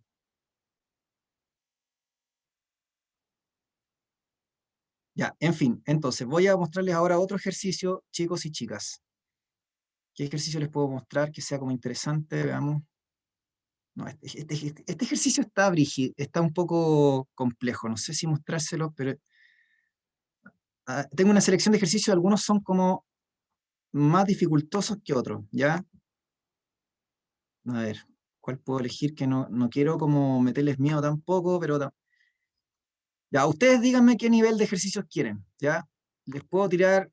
Ya, en fin, entonces voy a mostrarles ahora otro ejercicio, chicos y chicas. ¿Qué ejercicio les puedo mostrar que sea como interesante? Veamos. No, este ejercicio está brígido, está un poco complejo, no sé si mostrárselo, pero tengo una selección de ejercicios, algunos son como más dificultosos que otros, ¿ya? A ver, ¿cuál puedo elegir que no quiero como meterles miedo tampoco, pero ya, ustedes díganme qué nivel de ejercicios quieren, ¿ya? Les puedo tirar,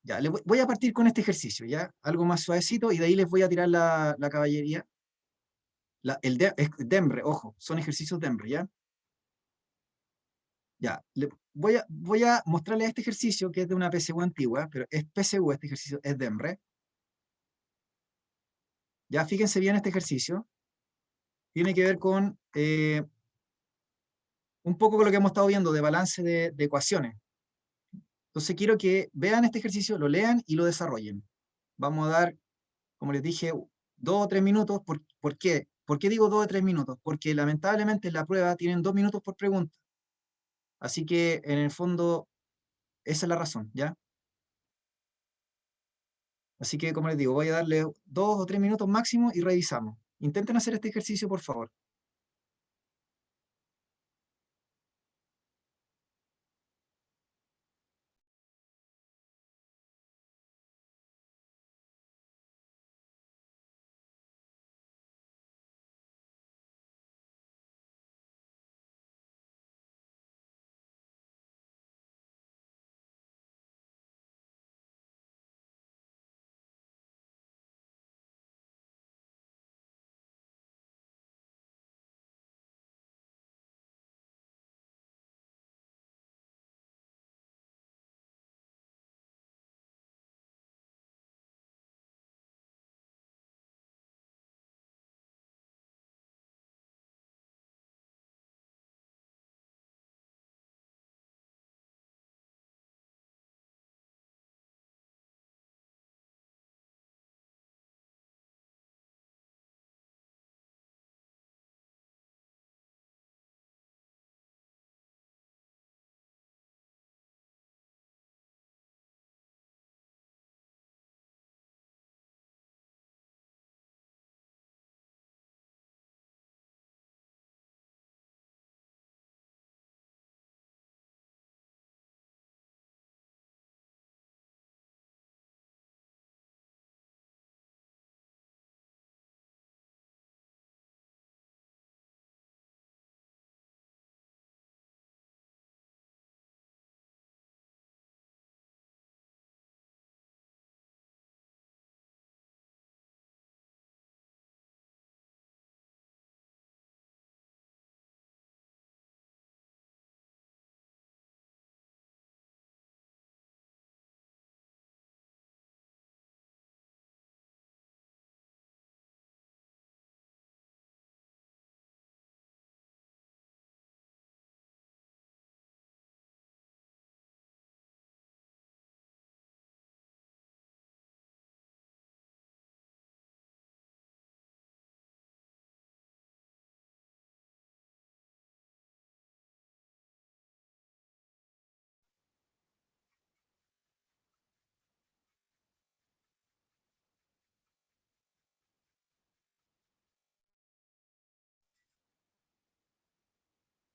ya, voy a partir con este ejercicio, ¿ya? Algo más suavecito y de ahí les voy a tirar la caballería. Es Demre, ojo, son ejercicios Demre, ¿ya? Ya, voy a mostrarles este ejercicio que es de una PSU antigua, pero es PSU, este ejercicio es Demre. Ya, fíjense bien este ejercicio. Tiene que ver con un poco con lo que hemos estado viendo de balance de ecuaciones. Entonces quiero que vean este ejercicio, lo lean y lo desarrollen. Vamos a dar, como les dije, 2 o 3 minutos. ¿Por qué? ¿Por qué digo 2 o 3 minutos? Porque lamentablemente en la prueba tienen 2 minutos por pregunta. Así que, en el fondo, esa es la razón, ¿ya? Así que, como les digo, voy a darle 2 o 3 minutos máximo y revisamos. Intenten hacer este ejercicio, por favor.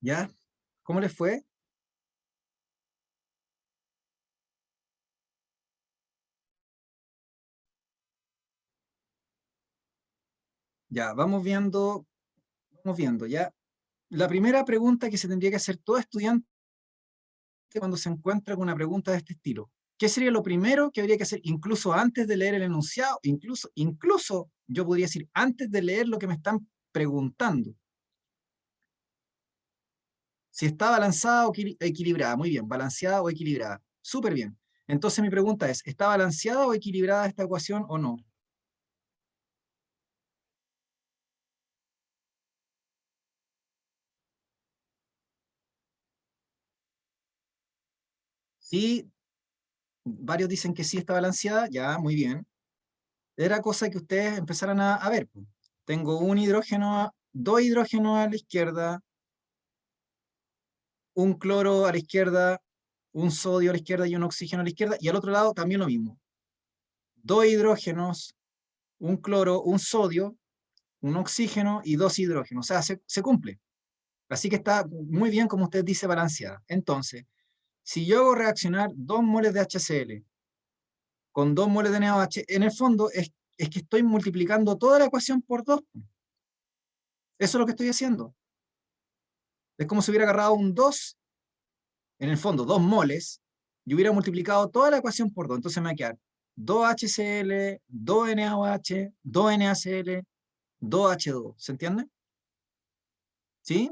¿Ya? ¿Cómo les fue? Ya, vamos viendo, ¿ya? La primera pregunta que se tendría que hacer todo estudiante cuando se encuentra con una pregunta de este estilo. ¿Qué sería lo primero que habría que hacer incluso antes de leer el enunciado? Incluso yo podría decir antes de leer lo que me están preguntando. Si está balanceada o equilibrada. Muy bien, balanceada o equilibrada. Súper bien. Entonces mi pregunta es, ¿está balanceada o equilibrada esta ecuación o no? Sí, varios dicen que sí está balanceada, ya, muy bien. Era cosa que ustedes empezaran a ver, pues. Tengo un hidrógeno, dos hidrógenos a la izquierda, un cloro a la izquierda, un sodio a la izquierda y un oxígeno a la izquierda, y al otro lado también lo mismo. Dos hidrógenos, un cloro, un sodio, un oxígeno y dos hidrógenos. O sea, se cumple. Así que está muy bien, como usted dice, balanceada. Entonces, si yo hago reaccionar 2 moles de HCl con 2 moles de NaOH, en el fondo es que estoy multiplicando toda la ecuación por 2. Eso es lo que estoy haciendo. Es como si hubiera agarrado un 2, en el fondo 2 moles, y hubiera multiplicado toda la ecuación por 2. Entonces me va a quedar 2HCl, 2NaOH, 2NaCl, 2H2. ¿Se entiende? ¿Sí?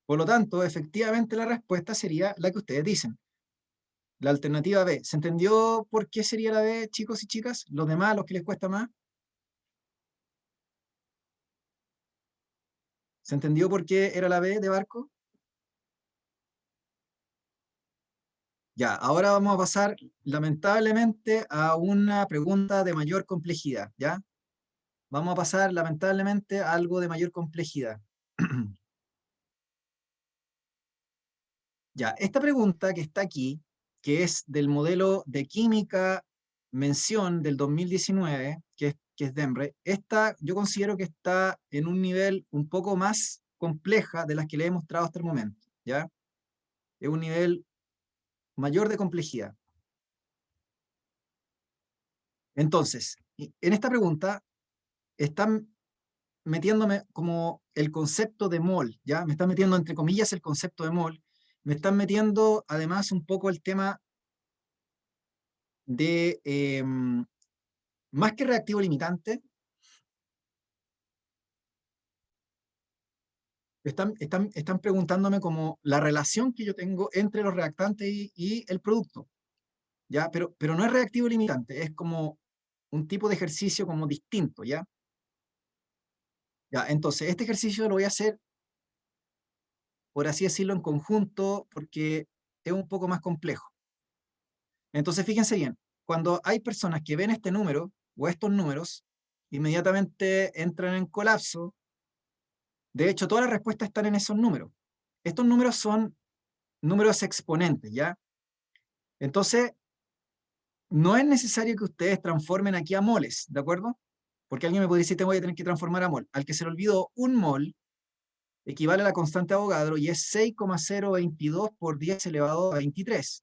Por lo tanto, efectivamente la respuesta sería la que ustedes dicen. La alternativa B. ¿Se entendió por qué sería la B, chicos y chicas? ¿Los demás, los que les cuesta más? ¿Se entendió por qué era la B de barco? Ya, ahora vamos a pasar lamentablemente a una pregunta de mayor complejidad, ¿ya? Vamos a pasar lamentablemente a algo de mayor complejidad. Ya, esta pregunta que está aquí, que es del modelo de química mención del 2019, que es DEMRE, esta yo considero que está en un nivel un poco más compleja de las que le he mostrado hasta el momento, ¿ya? Es un nivel mayor de complejidad. Entonces, en esta pregunta están metiéndome como el concepto de mol, ¿ya? Me están metiendo entre comillas el concepto de mol, me están metiendo además un poco el tema de, más que reactivo limitante, están preguntándome como la relación que yo tengo entre los reactantes y el producto, ¿ya? Pero no es reactivo limitante, es como un tipo de ejercicio como distinto, ¿ya? Ya, entonces, este ejercicio lo voy a hacer, por así decirlo, en conjunto, porque es un poco más complejo. Entonces, fíjense bien, cuando hay personas que ven este número o estos números, inmediatamente entran en colapso. De hecho, todas las respuestas están en esos números. Estos números son números exponentes, ¿ya? Entonces, no es necesario que ustedes transformen aquí a moles, ¿de acuerdo? Porque alguien me podría decir, te voy a tener que transformar a mol. Al que se le olvidó, un mol equivale a la constante de Avogadro y es 6,022 por 10 elevado a 23.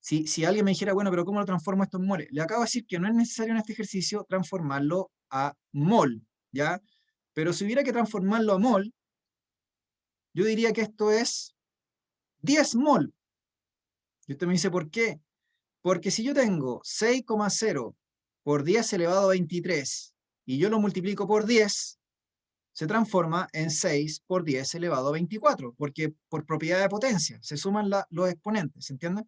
Si alguien me dijera, bueno, pero ¿cómo lo transformo esto en moles? Le acabo de decir que no es necesario en este ejercicio transformarlo a mol, ¿ya? Pero si hubiera que transformarlo a mol, yo diría que esto es 10 mol. Y usted me dice, ¿por qué? Porque si yo tengo 6,0 por 10 elevado a 23 y yo lo multiplico por 10, se transforma en 6 por 10 elevado a 24, porque por propiedad de potencia se suman los exponentes, ¿se entiende?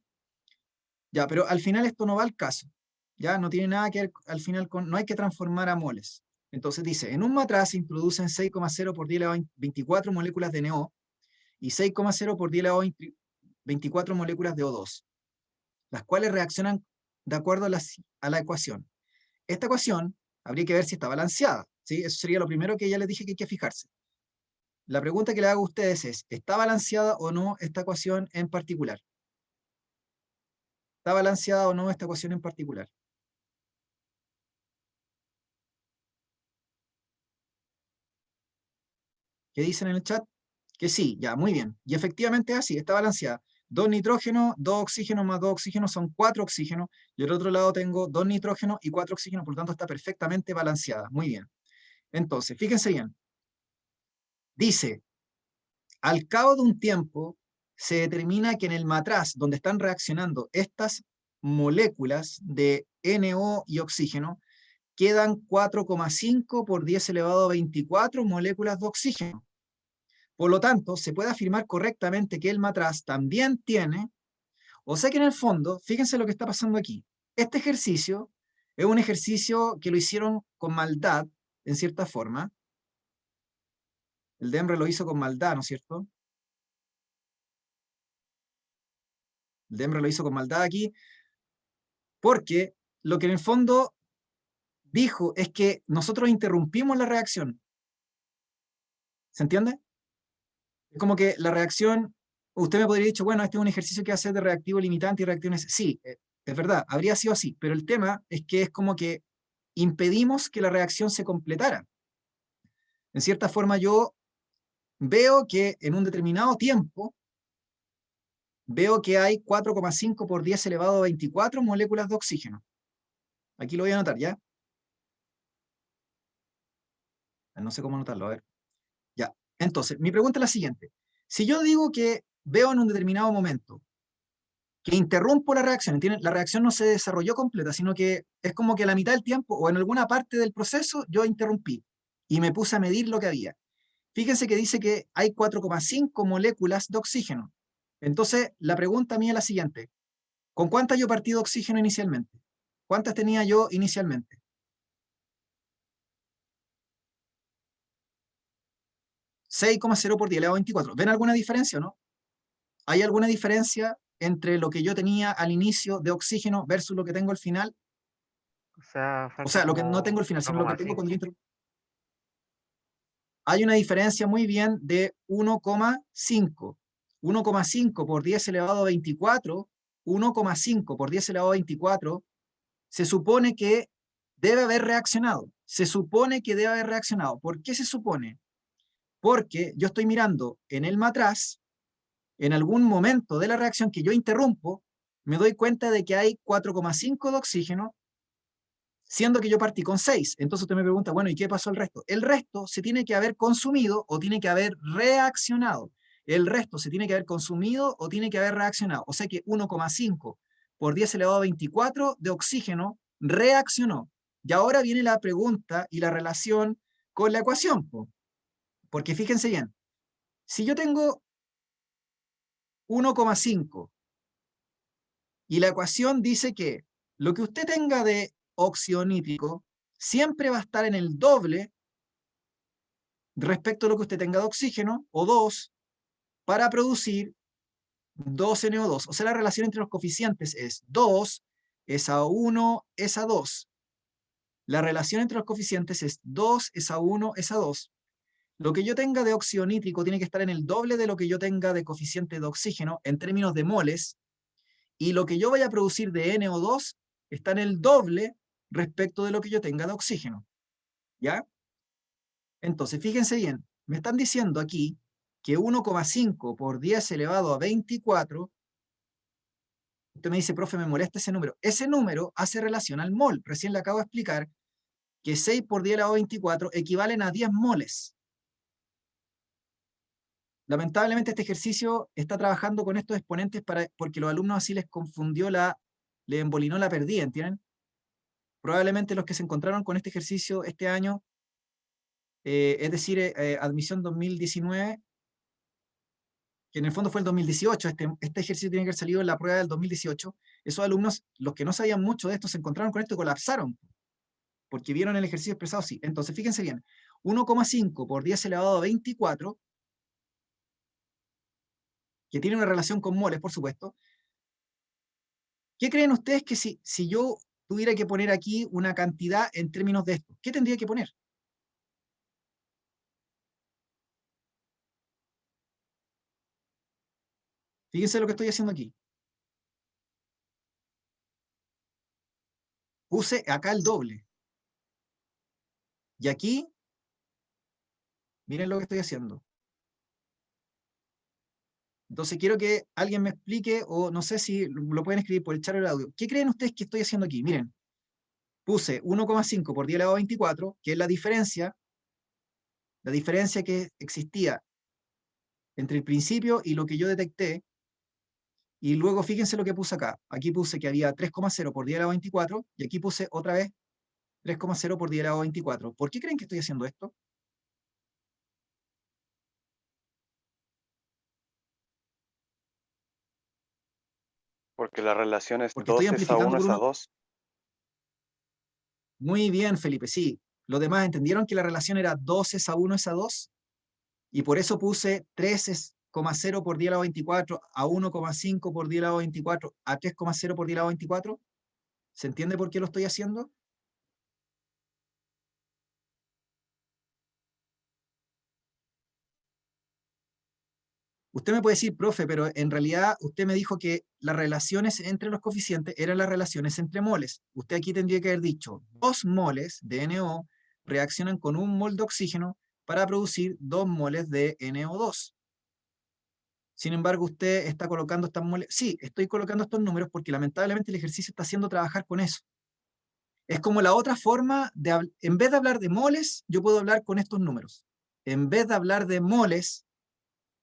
Ya, pero al final esto no va al caso, ya no tiene nada que ver al final con, no hay que transformar a moles. Entonces dice, en un matraz se introducen 6,0 por 10 elevado a 24 moléculas de NO y 6,0 por 10 elevado a 24 moléculas de O2, las cuales reaccionan de acuerdo a la ecuación. Esta ecuación habría que ver si está balanceada, ¿sí? Eso sería lo primero que ya les dije que hay que fijarse. La pregunta que le hago a ustedes es, ¿está balanceada o no esta ecuación en particular? ¿Está balanceada o no esta ecuación en particular? ¿Qué dicen en el chat? Que sí, ya, muy bien. Y efectivamente es así, está balanceada. 2 nitrógenos, 2 oxígenos más 2 oxígenos son 4 oxígenos. Y al otro lado tengo 2 nitrógenos y 4 oxígenos, por lo tanto está perfectamente balanceada. Muy bien. Entonces, fíjense bien. Dice, al cabo de un tiempo, se determina que en el matraz donde están reaccionando estas moléculas de NO y oxígeno, quedan 4,5 por 10 elevado a 24 moléculas de oxígeno. Por lo tanto, se puede afirmar correctamente que el matraz también tiene, o sea que en el fondo, fíjense lo que está pasando aquí. Este ejercicio es un ejercicio que lo hicieron con maldad, en cierta forma. El DEMRE lo hizo con maldad, ¿no es cierto? El DEMRE lo hizo con maldad aquí, porque lo que en el fondo dijo es que nosotros interrumpimos la reacción. ¿Se entiende? Es como que la reacción, usted me podría haber dicho, bueno, este es un ejercicio que hace de reactivo limitante y reactivo necesitante. Sí, es verdad, habría sido así, pero el tema es que es como que impedimos que la reacción se completara. En cierta forma, yo veo que en un determinado tiempo, veo que hay 4,5 por 10 elevado a 24 moléculas de oxígeno. Aquí lo voy a anotar, ¿ya? No sé cómo anotarlo, a ver. Ya. Entonces, mi pregunta es la siguiente. Si yo digo que veo en un determinado momento que interrumpo la reacción, ¿entienden? La reacción no se desarrolló completa, sino que es como que a la mitad del tiempo o en alguna parte del proceso yo interrumpí y me puse a medir lo que había. Fíjense que dice que hay 4,5 moléculas de oxígeno. Entonces, la pregunta mía es la siguiente. ¿Con cuántas yo partí de oxígeno inicialmente? ¿Cuántas tenía yo inicialmente? 6,0 por 10 elevado a 24. ¿Ven alguna diferencia o no? ¿Hay alguna diferencia entre lo que yo tenía al inicio de oxígeno versus lo que tengo al final? O sea, O falta sea, lo que no tengo como al final, sino lo que tengo cuando yo 1,5. interrumpo. Hay una diferencia muy bien de 1,5. 1,5 por 10 elevado a 24, 1,5 por 10 elevado a 24, se supone que debe haber reaccionado. Se supone que debe haber reaccionado. ¿Por qué se supone? Porque yo estoy mirando en el matraz, en algún momento de la reacción que yo interrumpo, me doy cuenta de que hay 4,5 de oxígeno, siendo que yo partí con 6. Entonces usted me pregunta, bueno, ¿y qué pasó el resto? El resto se tiene que haber consumido o tiene que haber reaccionado. El resto se tiene que haber consumido o tiene que haber reaccionado. O sea que 1,5 por 10 elevado a 24 de oxígeno reaccionó. Y ahora viene la pregunta y la relación con la ecuación. Porque fíjense bien, si yo tengo 1,5 y la ecuación dice que lo que usted tenga de óxido nítrico siempre va a estar en el doble respecto a lo que usted tenga de oxígeno, o 2, para producir 2NO2. O sea, la relación entre los coeficientes es 2 es a 1 es a 2. La relación entre los coeficientes es 2 es a 1 es a 2. Lo que yo tenga de óxido nítrico tiene que estar en el doble de lo que yo tenga de coeficiente de oxígeno en términos de moles, y lo que yo vaya a producir de NO2 está en el doble respecto de lo que yo tenga de oxígeno. ¿Ya? Entonces, fíjense bien, me están diciendo aquí que 1,5 por 10 elevado a 24, usted me dice, profe, me molesta ese número. Ese número hace relación al mol. Recién le acabo de explicar que 6 por 10 elevado a 24 equivalen a 10 moles. Lamentablemente este ejercicio está trabajando con estos exponentes porque los alumnos así les confundió les embolinó la perdida, ¿entienden? Probablemente los que se encontraron con este ejercicio este año, es decir, admisión 2019, que en el fondo fue el 2018, este ejercicio tiene que haber salido en la prueba del 2018, esos alumnos, los que no sabían mucho de esto, se encontraron con esto y colapsaron, porque vieron el ejercicio expresado así. Entonces, fíjense bien, 1,5 por 10 elevado a 24, que tiene una relación con moles, por supuesto. ¿Qué creen ustedes que si yo tuviera que poner aquí una cantidad en términos de esto, qué tendría que poner? Fíjense lo que estoy haciendo aquí. Puse acá el doble. Y aquí, miren lo que estoy haciendo. Entonces quiero que alguien me explique, o no sé si lo pueden escribir por el chat o el audio. ¿Qué creen ustedes que estoy haciendo aquí? Miren, puse 1,5 por 10 elevado a 24, que es la diferencia que existía entre el principio y lo que yo detecté. Y luego fíjense lo que puse acá. Aquí puse que había 3,0 por 10 elevado a 24, y aquí puse otra vez 3,0 por 10 elevado a 24. ¿Por qué creen que estoy haciendo esto? Porque la relación es Porque estoy 2 es a amplificando 1 por es a uno. 2. Muy bien, Felipe, sí. Los demás entendieron que la relación era 2 es a 1 es a 2, y por eso puse 3,0 por 10 elevado a 24 a 1,5 por 10 elevado a 24 a 3,0 por 10 elevado a 24. ¿Se entiende por qué lo estoy haciendo? Usted me puede decir, profe, pero en realidad usted me dijo que las relaciones entre los coeficientes eran las relaciones entre moles. Usted aquí tendría que haber dicho 2 moles de NO reaccionan con 1 mol de oxígeno para producir 2 moles de NO2. Sin embargo, usted está colocando estas moles. Sí, estoy colocando estos números porque lamentablemente el ejercicio está haciendo trabajar con eso. Es como la otra forma de, en vez de hablar de moles, yo puedo hablar con estos números. En vez de hablar de moles,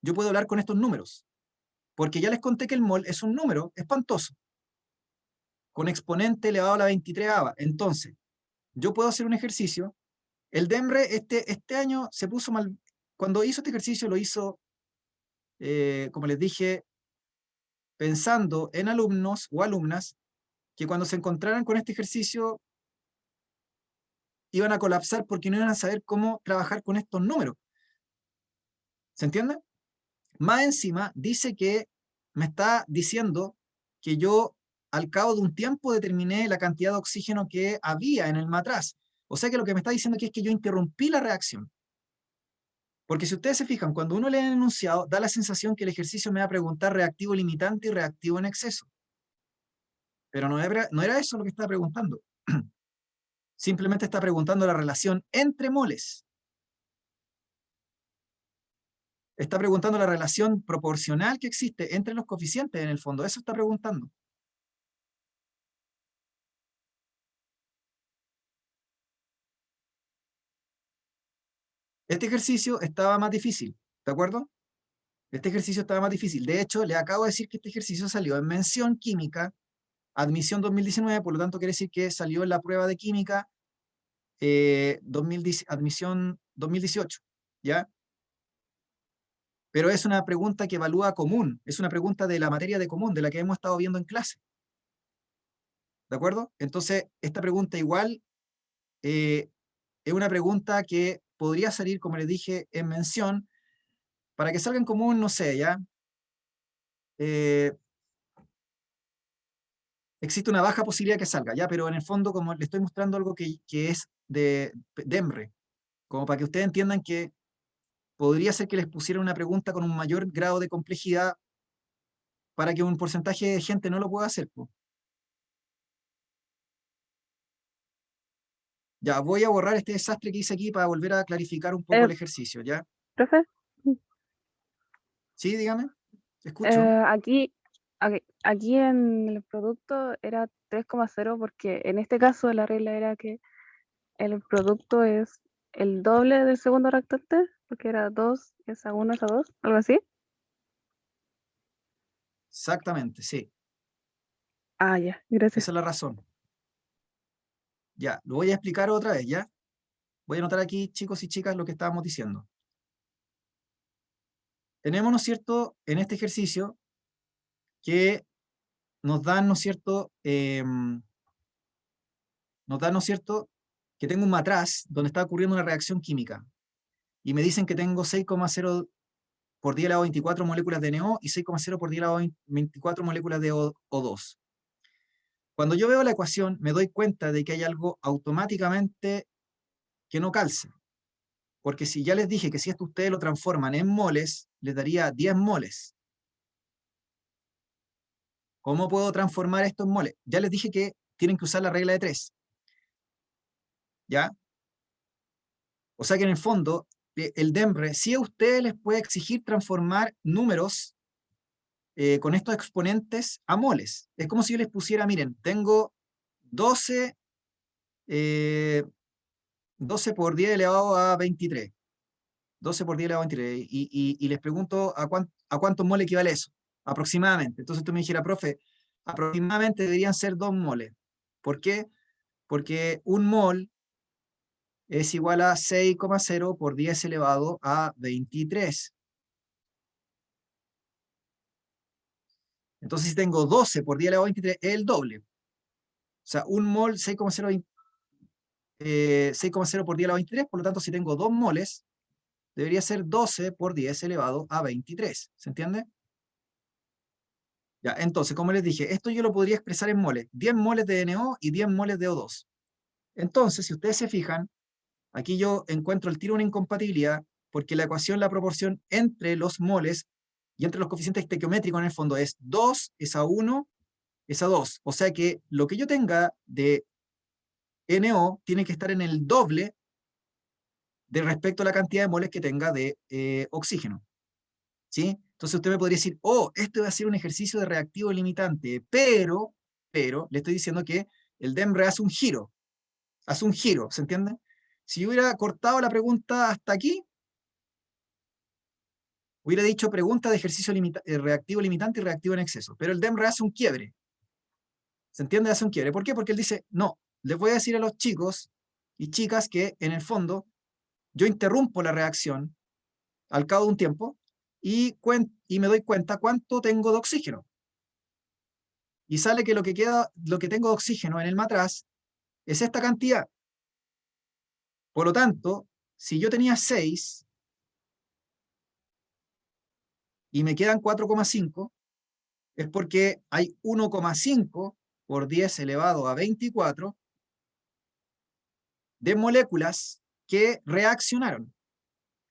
yo puedo hablar con estos números. Porque ya les conté que el mol es un número espantoso, con exponente elevado a la 23ª. Entonces, yo puedo hacer un ejercicio. El DEMRE este año se puso mal. Cuando hizo este ejercicio lo hizo, como les dije, pensando en alumnos o alumnas que cuando se encontraran con este ejercicio iban a colapsar porque no iban a saber cómo trabajar con estos números. ¿Se entiende? Más encima dice que me está diciendo que yo al cabo de un tiempo determiné la cantidad de oxígeno que había en el matraz. O sea que lo que me está diciendo aquí es que yo interrumpí la reacción. Porque si ustedes se fijan, cuando uno lee el enunciado, da la sensación que el ejercicio me va a preguntar reactivo limitante y reactivo en exceso. Pero no era eso lo que estaba preguntando. Simplemente está preguntando la relación entre moles. Está preguntando la relación proporcional que existe entre los coeficientes en el fondo. Eso está preguntando. Este ejercicio estaba más difícil, ¿de acuerdo? Este ejercicio estaba más difícil. De hecho, le acabo de decir que este ejercicio salió en mención química, admisión 2019, por lo tanto quiere decir que salió en la prueba de química 2010, admisión 2018, ¿ya? Pero es una pregunta que evalúa común, es una pregunta de la materia de común, de la que hemos estado viendo en clase. ¿De acuerdo? Entonces, esta pregunta igual es una pregunta que podría salir, como les dije, en mención. Para que salga en común, no sé, ¿ya? Existe una baja posibilidad que salga, ¿ya? Pero en el fondo, como le estoy mostrando algo que es de EMRE, como para que ustedes entiendan que podría ser que les pusiera una pregunta con un mayor grado de complejidad para que un porcentaje de gente no lo pueda hacer, po. Ya, voy a borrar este desastre que hice aquí para volver a clarificar un poco el ejercicio, ¿ya? Profe, Sí, dígame, escucho. aquí en el producto era 3,0 porque en este caso la regla era que el producto es el doble del segundo reactante, porque era 2 es a 1 es a 2, algo así. Exactamente, sí. Ah, ya, gracias. Esa es la razón. Ya, lo voy a explicar otra vez, ¿ya? Voy a anotar aquí, chicos y chicas, lo que estábamos diciendo. Tenemos, ¿no es cierto?, en este ejercicio que nos dan, ¿no es cierto?, ¿no es cierto?, que tengo un matraz donde está ocurriendo una reacción química. Y me dicen que tengo 6,0 por 10 a la 24 moléculas de NO y 6,0 por 10 a la 24 moléculas de O2. Cuando yo veo la ecuación, me doy cuenta de que hay algo automáticamente que no calza. Porque si ya les dije que si esto ustedes lo transforman en moles, les daría 10 moles. ¿Cómo puedo transformar esto en moles? Ya les dije que tienen que usar la regla de 3. ¿Ya? O sea que en el fondo, el DEMRE sí a ustedes les puede exigir transformar números con estos exponentes a moles. Es como si yo les pusiera, miren, tengo 12, 12 por 10 elevado a 23. 12 por 10 elevado a 23. Y les pregunto a cuántos moles equivale eso, aproximadamente. Entonces tú me dijera, profe, aproximadamente deberían ser 2 moles. ¿Por qué? Porque un mol es igual a 6,0 por 10 elevado a 23. Entonces si tengo 12 por 10 elevado a 23, es el doble. O sea, un mol 6,0 por 10 elevado a 23, por lo tanto si tengo 2 moles, debería ser 12 por 10 elevado a 23. ¿Se entiende? Ya, entonces, como les dije, esto yo lo podría expresar en moles. 10 moles de NO y 10 moles de O2. Entonces, si ustedes se fijan, aquí yo encuentro el tiro una incompatibilidad porque la ecuación, la proporción entre los moles y entre los coeficientes estequiométricos en el fondo es 2 es a 1 es a 2. O sea que lo que yo tenga de NO tiene que estar en el doble de respecto a la cantidad de moles que tenga de oxígeno. ¿Sí? Entonces usted me podría decir, oh, este va a ser un ejercicio de reactivo limitante, pero le estoy diciendo que el DEMRE hace un giro, ¿se entiende? Si yo hubiera cortado la pregunta hasta aquí, hubiera dicho pregunta de ejercicio reactivo limitante y reactivo en exceso, pero el DEMRE hace un quiebre, ¿se entiende? Hace un quiebre. ¿Por qué? Porque él dice, no, les voy a decir a los chicos y chicas que en el fondo yo interrumpo la reacción al cabo de un tiempo y me doy cuenta cuánto tengo de oxígeno. Y sale que lo que tengo de oxígeno en el matraz es esta cantidad. Por lo tanto, si yo tenía 6 y me quedan 4,5, es porque hay 1,5 por 10 elevado a 24 de moléculas que reaccionaron.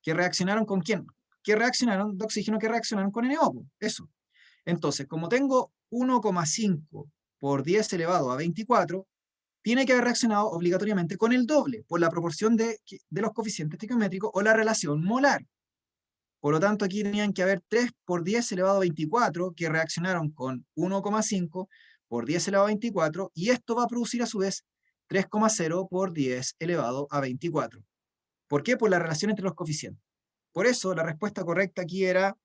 que reaccionaron con quién, que reaccionaron de oxígeno, que reaccionaron con NO, eso. Entonces, como tengo 1,5 por 10 elevado a 24, tiene que haber reaccionado obligatoriamente con el doble, por la proporción de los coeficientes estequiométricos o la relación molar. Por lo tanto, aquí tenían que haber 3 por 10 elevado a 24 que reaccionaron con 1,5 por 10 elevado a 24, y esto va a producir a su vez 3,0 por 10 elevado a 24. ¿Por qué? Por la relación entre los coeficientes. Por eso la respuesta correcta aquí era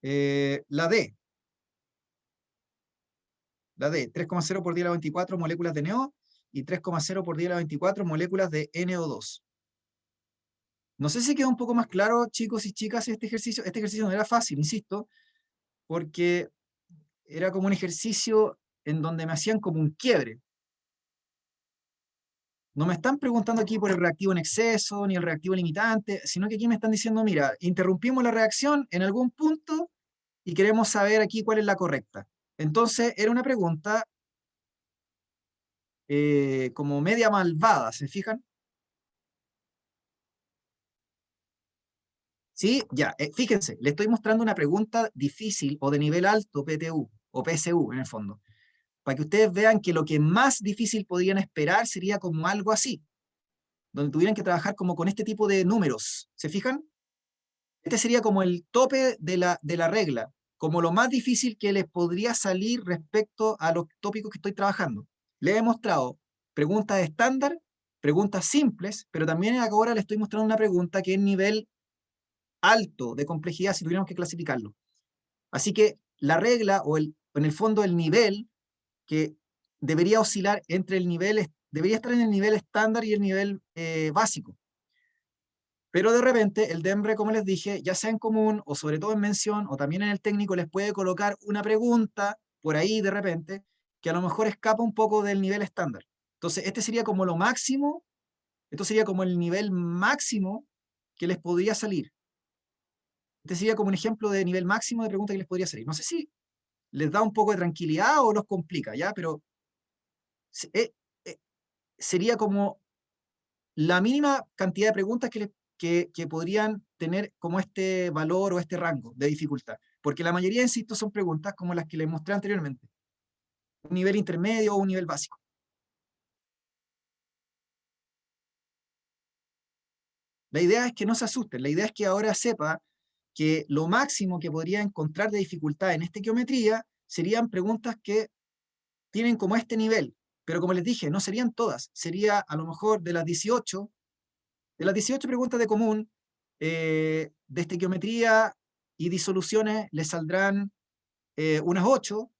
la D. La D, 3,0 por 10 elevado a 24 moléculas de NO y 3,0 por 10 elevado a 24 moléculas de NO2. No sé si queda un poco más claro, chicos y chicas, este ejercicio. Este ejercicio no era fácil, insisto, porque era como un ejercicio en donde me hacían como un quiebre. No me están preguntando aquí por el reactivo en exceso, ni el reactivo limitante, sino que aquí me están diciendo, mira, interrumpimos la reacción en algún punto y queremos saber aquí cuál es la correcta. Entonces, era una pregunta como media malvada, ¿se fijan? Sí, ya, fíjense, le estoy mostrando una pregunta difícil o de nivel alto PTU o PSU en el fondo, para que ustedes vean que lo que más difícil podrían esperar sería como algo así, donde tuvieran que trabajar como con este tipo de números, ¿se fijan? Este sería como el tope de la regla, como lo más difícil que les podría salir respecto a los tópicos que estoy trabajando. Les he mostrado preguntas estándar, preguntas simples, pero también ahora les estoy mostrando una pregunta que es nivel alto de complejidad si tuviéramos que clasificarlo. Así que la regla, o en el fondo el nivel, que debería oscilar entre el nivel, debería estar en el nivel estándar y el nivel básico. Pero de repente el DEMRE, como les dije, ya sea en común o sobre todo en mención o también en el técnico, les puede colocar una pregunta por ahí de repente que a lo mejor escapa un poco del nivel estándar. Entonces, este sería como lo máximo, esto sería como el nivel máximo que les podría salir. Este sería como un ejemplo de nivel máximo de pregunta que les podría salir. No sé si les da un poco de tranquilidad o los complica, ¿ya? Pero eh, eh, sería como la mínima cantidad de preguntas que podrían tener como este valor o este rango de dificultad. Porque la mayoría, insisto, son preguntas como las que les mostré anteriormente. Un nivel intermedio o un nivel básico. La idea es que no se asusten, la idea es que ahora sepa que lo máximo que podría encontrar de dificultad en esta geometría serían preguntas que tienen como este nivel, pero como les dije, no serían todas, sería a lo mejor de las 18 preguntas de común, de estequiometría y disoluciones, les saldrán unas 8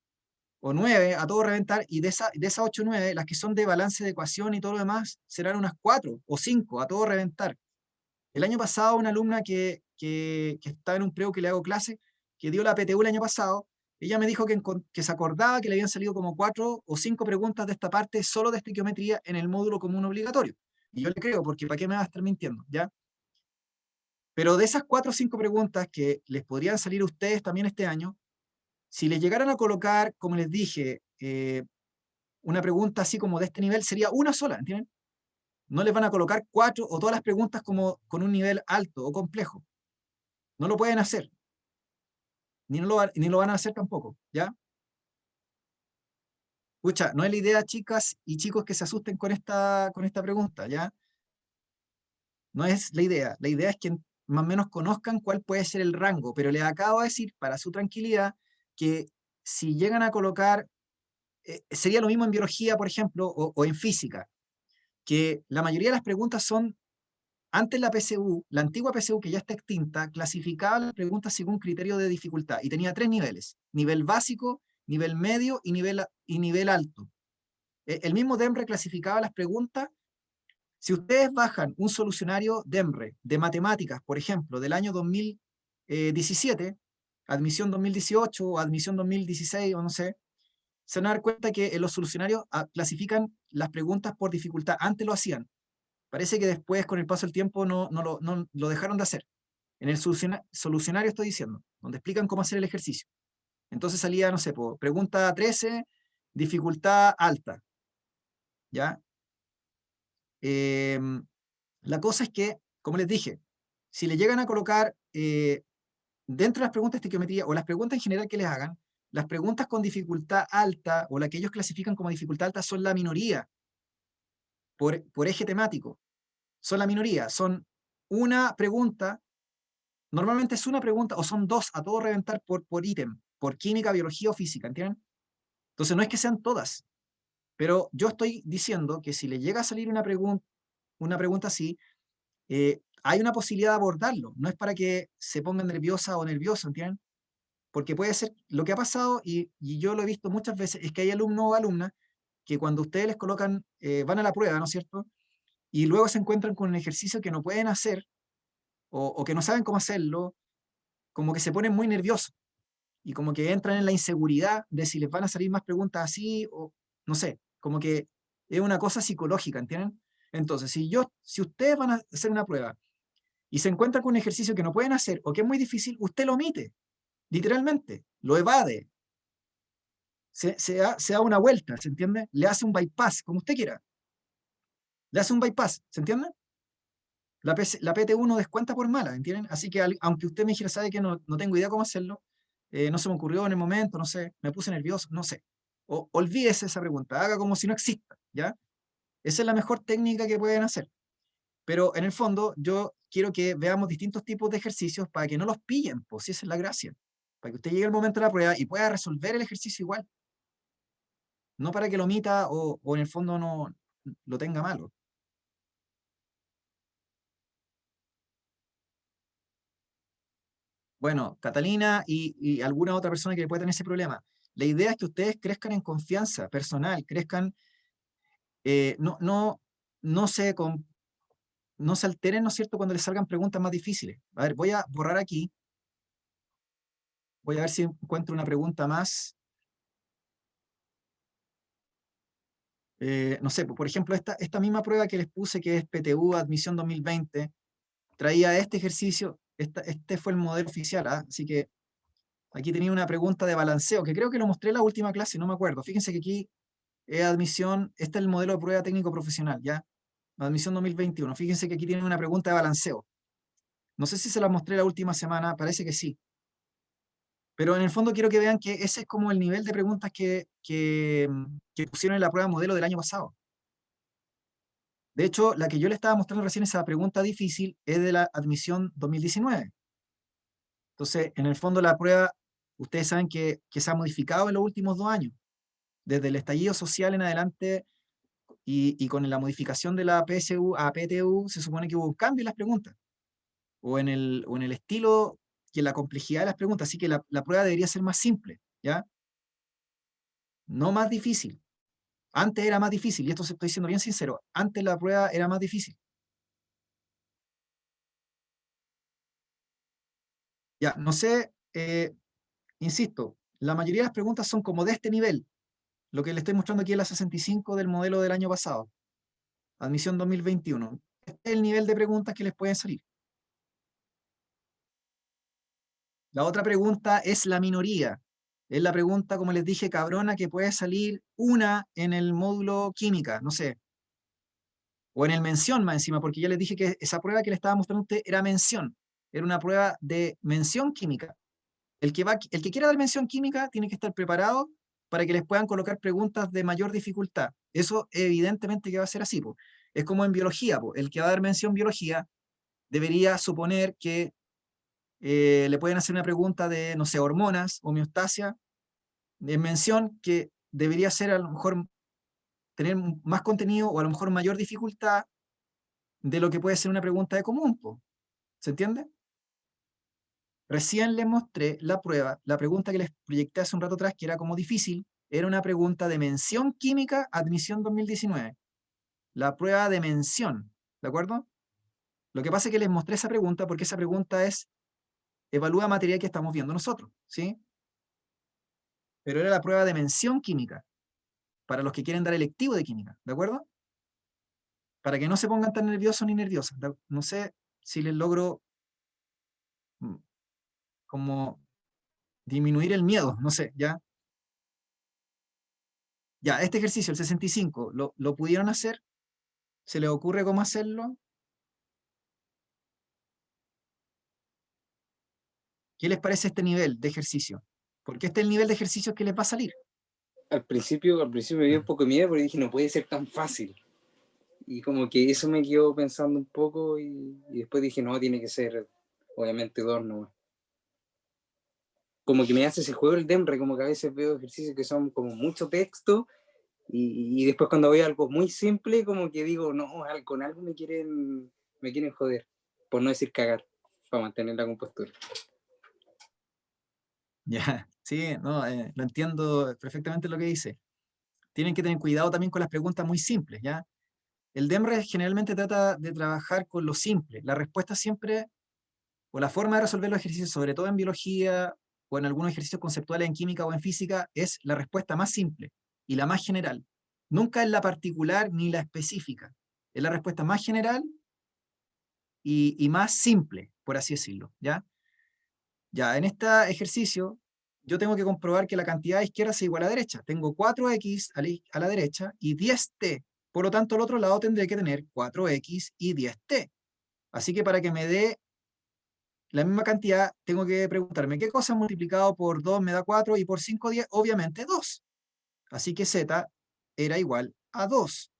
o 9 a todo reventar, y de esas 8 o 9, las que son de balance de ecuación y todo lo demás, serán unas 4 o 5 a todo reventar. El año pasado, una alumna que está en un preu que le hago clase, que dio la PTU el año pasado, ella me dijo que se acordaba que le habían salido como 4 o 5 preguntas de esta parte solo de estequiometría en el módulo común obligatorio. Y yo le creo, porque ¿para qué me va a estar mintiendo? ¿Ya? Pero de esas 4 o 5 preguntas que les podrían salir a ustedes también este año, si les llegaran a colocar, como les dije, una pregunta así como de este nivel, sería una sola, ¿entienden? No les van a colocar 4 o todas las preguntas como con un nivel alto o complejo. No lo pueden hacer. Ni lo van a hacer tampoco, ¿ya? Escucha, no es la idea, chicas y chicos, que se asusten con esta pregunta, ¿ya? No es la idea. La idea es que más o menos conozcan cuál puede ser el rango, pero les acabo de decir, para su tranquilidad, que si llegan a colocar, sería lo mismo en biología, por ejemplo, o en física, que la mayoría de las preguntas son, antes la PSU, la antigua PSU que ya está extinta, clasificaba las preguntas según criterio de dificultad y tenía 3 niveles: nivel básico, nivel medio y nivel alto. El mismo DEMRE clasificaba las preguntas. Si ustedes bajan un solucionario DEMRE de matemáticas, por ejemplo, del año 2017, admisión 2018 o admisión 2016 o no sé, se van a dar cuenta que en los solucionarios clasifican las preguntas por dificultad. Antes lo hacían. Parece que después, con el paso del tiempo, no lo dejaron de hacer. En el solucionario estoy diciendo, donde explican cómo hacer el ejercicio. Entonces salía, no sé, pregunta 13, dificultad alta. ¿Ya? La cosa es que como les dije, si le llegan a colocar dentro de las preguntas de estequiometría o las preguntas en general que les hagan, las preguntas con dificultad alta o las que ellos clasifican como dificultad alta son la minoría por eje temático. Son la minoría, son una pregunta, normalmente es una pregunta o son dos a todo reventar por ítem, por química, biología o física, ¿entienden? Entonces no es que sean todas, pero yo estoy diciendo que si le llega a salir una pregunta así, hay una posibilidad de abordarlo. No es para que se pongan nerviosa o nervioso, ¿entienden? Porque puede ser, lo que ha pasado, y yo lo he visto muchas veces, es que hay alumnos o alumnas que cuando ustedes les colocan, van a la prueba, ¿no es cierto? Y luego se encuentran con un ejercicio que no pueden hacer, o que no saben cómo hacerlo, como que se ponen muy nerviosos, y como que entran en la inseguridad de si les van a salir más preguntas así, o no sé, como que es una cosa psicológica, ¿entienden? Entonces, si ustedes van a hacer una prueba y se encuentran con un ejercicio que no pueden hacer o que es muy difícil, usted lo omite, literalmente, lo evade, se da una vuelta, ¿se entiende? Le hace un bypass, como usted quiera. Le hace un bypass, ¿se entiende? La PT1 descuenta por mala, ¿entienden? Así que aunque usted me dijera, sabe que no tengo idea cómo hacerlo, no se me ocurrió en el momento, no sé, me puse nervioso, no sé. Olvídese esa pregunta, haga como si no exista, ¿ya? Esa es la mejor técnica que pueden hacer. Pero en el fondo, yo quiero que veamos distintos tipos de ejercicios para que no los pillen, pues si esa es la gracia. Para que usted llegue al momento de la prueba y pueda resolver el ejercicio igual. No para que lo omita o en el fondo no lo tenga malo. Bueno, Catalina y alguna otra persona que pueda tener ese problema. La idea es que ustedes crezcan en confianza personal, crezcan, no, no se alteren, ¿no es cierto?, cuando les salgan preguntas más difíciles. A ver, voy a borrar aquí, voy a ver si encuentro una pregunta más. No sé, por ejemplo, esta misma prueba que les puse, que es PTU Admisión 2020, traía este ejercicio, este fue el modelo oficial, ¿ah? Así que aquí tenía una pregunta de balanceo, que creo que lo mostré en la última clase, no me acuerdo. Fíjense que aquí es admisión, este es el modelo de prueba técnico profesional, ¿ya? Admisión 2021. Fíjense que aquí tiene una pregunta de balanceo. No sé si se la mostré la última semana, parece que sí. Pero en el fondo quiero que vean que ese es como el nivel de preguntas que pusieron en la prueba modelo del año pasado. De hecho, la que yo le estaba mostrando recién, esa pregunta difícil, es de la admisión 2019. Entonces, en el fondo la prueba, ustedes saben que se ha modificado en los últimos 2 años. Desde el estallido social en adelante y con la modificación de la PSU a PTU, se supone que hubo un cambio en las preguntas, o en el estilo y en la complejidad de las preguntas. Así que la prueba debería ser más simple, ¿ya? No más difícil. Antes era más difícil, y esto se estoy siendo bien sincero, antes la prueba era más difícil. Ya, no sé, insisto, la mayoría de las preguntas son como de este nivel. Lo que le estoy mostrando aquí es la 65 del modelo del año pasado, admisión 2021. Este es el nivel de preguntas que les pueden salir. La otra pregunta es la minoría. Es la pregunta, como les dije, cabrona, que puede salir una en el módulo química, no sé, o en el mención más encima, porque ya les dije que esa prueba que le estaba mostrando a usted era mención, era una prueba de mención química. El que quiera dar mención química tiene que estar preparado para que les puedan colocar preguntas de mayor dificultad. Eso evidentemente que va a ser así, po. Es como en biología, po. El que va a dar mención biología debería suponer que le pueden hacer una pregunta de, no sé, hormonas, homeostasia, de mención que debería ser a lo mejor tener más contenido o a lo mejor mayor dificultad de lo que puede ser una pregunta de común, po. ¿Se entiende? Recién les mostré la prueba, la pregunta que les proyecté hace un rato atrás, que era como difícil, era una pregunta de mención química, admisión 2019. La prueba de mención, ¿de acuerdo? Lo que pasa es que les mostré esa pregunta porque esa pregunta evalúa material que estamos viendo nosotros, ¿sí? Pero era la prueba de mención química, para los que quieren dar electivo de química, ¿de acuerdo? Para que no se pongan tan nerviosos ni nerviosas. No sé si les logro mm, como disminuir el miedo, no sé, ¿ya? Ya, este ejercicio, el 65, ¿lo pudieron hacer? ¿Se les ocurre cómo hacerlo? ¿Qué les parece este nivel de ejercicio? Porque este es el nivel de ejercicio que les va a salir. Al principio me dio un poco de miedo porque dije, no puede ser tan fácil. Y como que eso me quedó pensando un poco y después dije, no, tiene que ser obviamente 2 nomás. Como que me hace ese juego el DEMRE, como que a veces veo ejercicios que son como mucho texto y después cuando veo algo muy simple, como que digo, no, con algo me quieren joder, por no decir cagar, para mantener la compostura. Ya, sí, no, lo entiendo perfectamente lo que dice. Tienen que tener cuidado también con las preguntas muy simples, ¿ya? El DEMRE generalmente trata de trabajar con lo simple. La respuesta siempre, o la forma de resolver los ejercicios, sobre todo en biología o en algunos ejercicios conceptuales en química o en física, es la respuesta más simple y la más general. Nunca es la particular ni la específica. Es la respuesta más general y más simple, por así decirlo, ¿ya? Ya, en este ejercicio, yo tengo que comprobar que la cantidad de izquierda es igual a la derecha. Tengo 4x a la derecha y 10t. Por lo tanto, al otro lado tendré que tener 4x y 10t. Así que para que me dé la misma cantidad, tengo que preguntarme qué cosa multiplicado por 2 me da 4 y por 5, 10, obviamente 2. Así que z era igual a 2.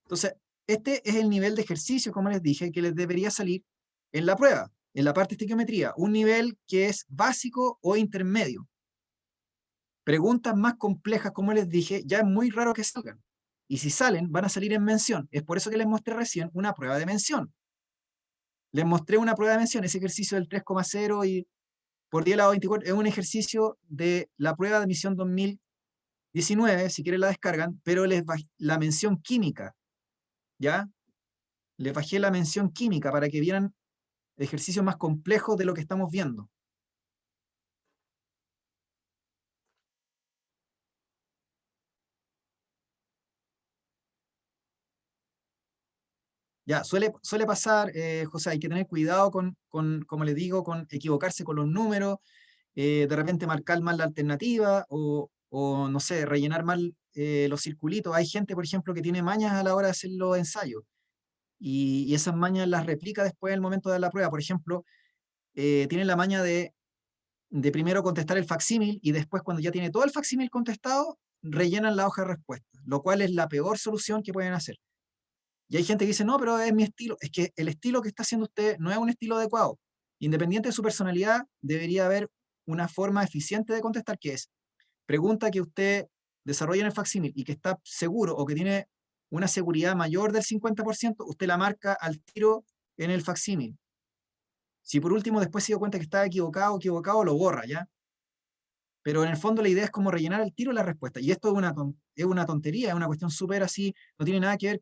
Entonces, este es el nivel de ejercicio, como les dije, que les debería salir en la prueba, en la parte de estequiometría, un nivel que es básico o intermedio. Preguntas más complejas, como les dije, ya es muy raro que salgan. Y si salen, van a salir en mención. Es por eso que les mostré recién una prueba de mención. Les mostré una prueba de mención, ese ejercicio del 3,0 y por 10 a la 24 es un ejercicio de la prueba de admisión 2019, si quieren la descargan, pero les bajé la mención química, ¿ya? Les bajé la mención química para que vieran ejercicios más complejos de lo que estamos viendo. Ya, suele pasar, José, hay que tener cuidado como les digo, con equivocarse con los números, de repente marcar mal la alternativa o no sé, rellenar mal los circulitos. Hay gente, por ejemplo, que tiene mañas a la hora de hacer los ensayos y esas mañas las replica después en el momento de la prueba. Por ejemplo, tienen la maña de primero contestar el facsímil y después cuando ya tiene todo el facsímil contestado, rellenan la hoja de respuesta, lo cual es la peor solución que pueden hacer. Y hay gente que dice, no, pero es mi estilo. Es que el estilo que está haciendo usted no es un estilo adecuado. Independiente de su personalidad, debería haber una forma eficiente de contestar, que es pregunta que usted desarrolla en el facsímil y que está seguro o que tiene una seguridad mayor del 50%, usted la marca al tiro en el facsímil. Si por último después se dio cuenta que estaba equivocado, lo borra, ¿ya? Pero en el fondo la idea es como rellenar al tiro la respuesta. Y esto es una tontería, es una cuestión súper así, no tiene nada que ver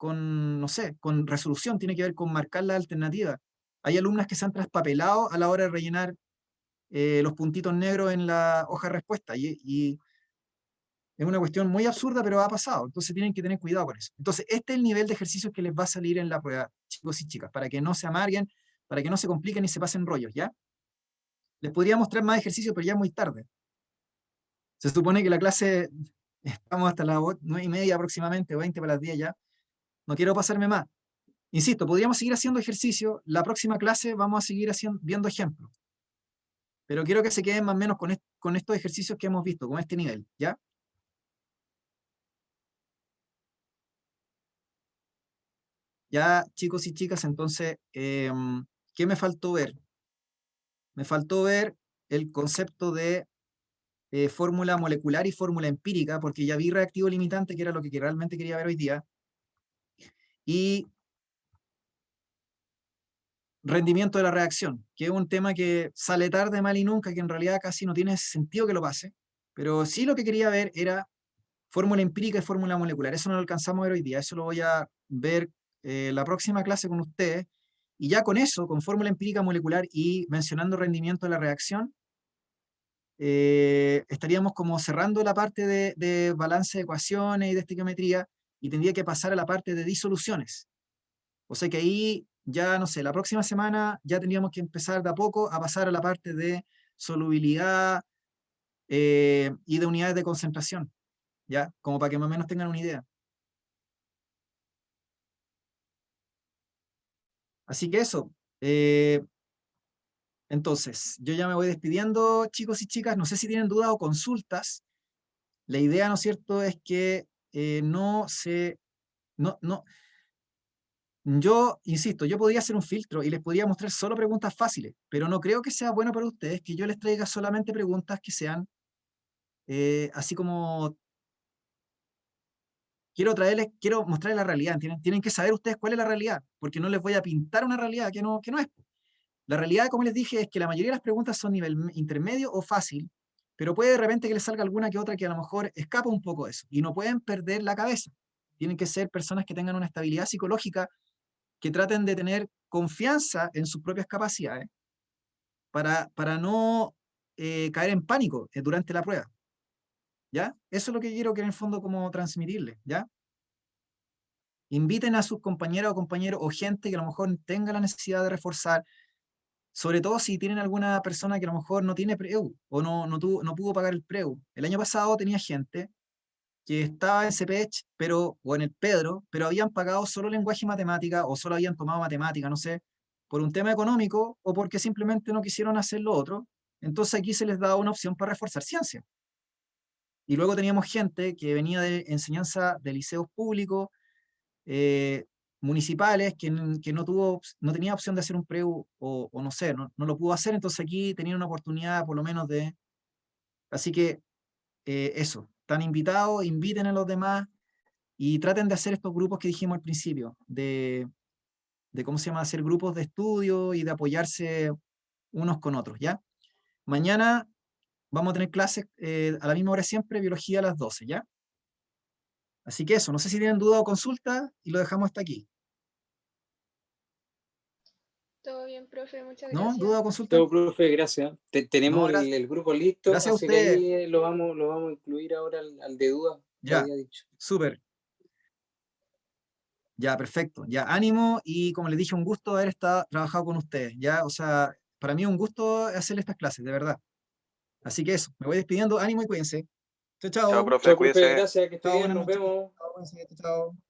no sé, con resolución, tiene que ver con marcar la alternativa. Hay alumnas que se han traspapelado a la hora de rellenar los puntitos negros en la hoja de respuesta y es una cuestión muy absurda, pero ha pasado. Entonces tienen que tener cuidado con eso. Entonces, este es el nivel de ejercicios que les va a salir en la prueba, chicos y chicas, para que no se amarguen, para que no se compliquen y se pasen rollos, ¿ya? Les podría mostrar más ejercicios, pero ya es muy tarde. Se supone que la clase, estamos hasta las 9:30 aproximadamente, o 20 para las 10 ya. No quiero pasarme más. Insisto, podríamos seguir haciendo ejercicio. La próxima clase vamos a seguir viendo ejemplos. Pero quiero que se queden más o menos con estos ejercicios que hemos visto, con este nivel, ¿ya? Ya, chicos y chicas, entonces, ¿qué me faltó ver? Me faltó ver el concepto de fórmula molecular y fórmula empírica, porque ya vi reactivo limitante, que era lo que realmente quería ver hoy día, y rendimiento de la reacción, que es un tema que sale tarde, mal y nunca, que en realidad casi no tiene sentido que lo pase, pero sí lo que quería ver era fórmula empírica y fórmula molecular. Eso no lo alcanzamos a ver hoy día, eso lo voy a ver la próxima clase con ustedes, y ya con eso, con fórmula empírica molecular y mencionando rendimiento de la reacción, estaríamos como cerrando la parte de balance de ecuaciones y de estequiometría, y tendría que pasar a la parte de disoluciones. O sea que ahí ya, no sé, la próxima semana ya tendríamos que empezar de a poco a pasar a la parte de solubilidad y de unidades de concentración, ¿ya? Como para que más o menos tengan una idea. Así que eso. Entonces, yo ya me voy despidiendo, chicos y chicas. No sé si tienen dudas o consultas. La idea, ¿no es cierto?, es que no se... No, yo, insisto, yo podría hacer un filtro y les podría mostrar solo preguntas fáciles, pero no creo que sea bueno para ustedes que yo les traiga solamente preguntas que sean así como... quiero mostrarles la realidad, ¿entienden? Tienen que saber ustedes cuál es la realidad, porque no les voy a pintar una realidad que no es. La realidad, como les dije, es que la mayoría de las preguntas son nivel intermedio o fácil, pero puede de repente que les salga alguna que otra que a lo mejor escapa un poco de eso, y no pueden perder la cabeza. Tienen que ser personas que tengan una estabilidad psicológica, que traten de tener confianza en sus propias capacidades para no caer en pánico durante la prueba. ¿Ya? Eso es lo que quiero que en el fondo como transmitirles, ¿ya? Inviten a sus compañeras o compañeros o gente que a lo mejor tenga la necesidad de reforzar, sobre todo si tienen alguna persona que a lo mejor no tiene preu o no pudo pagar el preu. El año pasado tenía gente que estaba en CPECH o en el Pedro, pero habían pagado solo lenguaje y matemática o solo habían tomado matemática, no sé, por un tema económico o porque simplemente no quisieron hacer lo otro. Entonces aquí se les daba una opción para reforzar ciencia. Y luego teníamos gente que venía de enseñanza de liceos públicos, municipales, que no tenía opción de hacer un preu o no sé, no lo pudo hacer, entonces aquí tenían una oportunidad por lo menos de... Así que eso, están invitados, inviten a los demás y traten de hacer estos grupos que dijimos al principio, de ¿cómo se llama? Hacer grupos de estudio y de apoyarse unos con otros, ¿ya? Mañana vamos a tener clases a la misma hora siempre, biología a las 12, ¿ya? Así que eso, no sé si tienen duda o consulta y lo dejamos hasta aquí. Todo bien, profe, muchas ¿No? gracias. ¿Duda o consulta? Todo, profe, gracias. No, Tenemos el grupo listo, gracias a así que ustedes. ahí lo vamos a incluir ahora al de duda que Ya, había dicho. súper. Ya, perfecto. Ya, ánimo y como les dije, un gusto haber trabajado con ustedes. Ya, o sea, para mí un gusto hacer estas clases, de verdad. Así que eso, me voy despidiendo. Ánimo y cuídense. Chao, Chao, chao. profe, Chao, profe, cuídese. gracias, que esté Chao, bien, buenas nos noches. vemos. Chao, cuídense. Chao.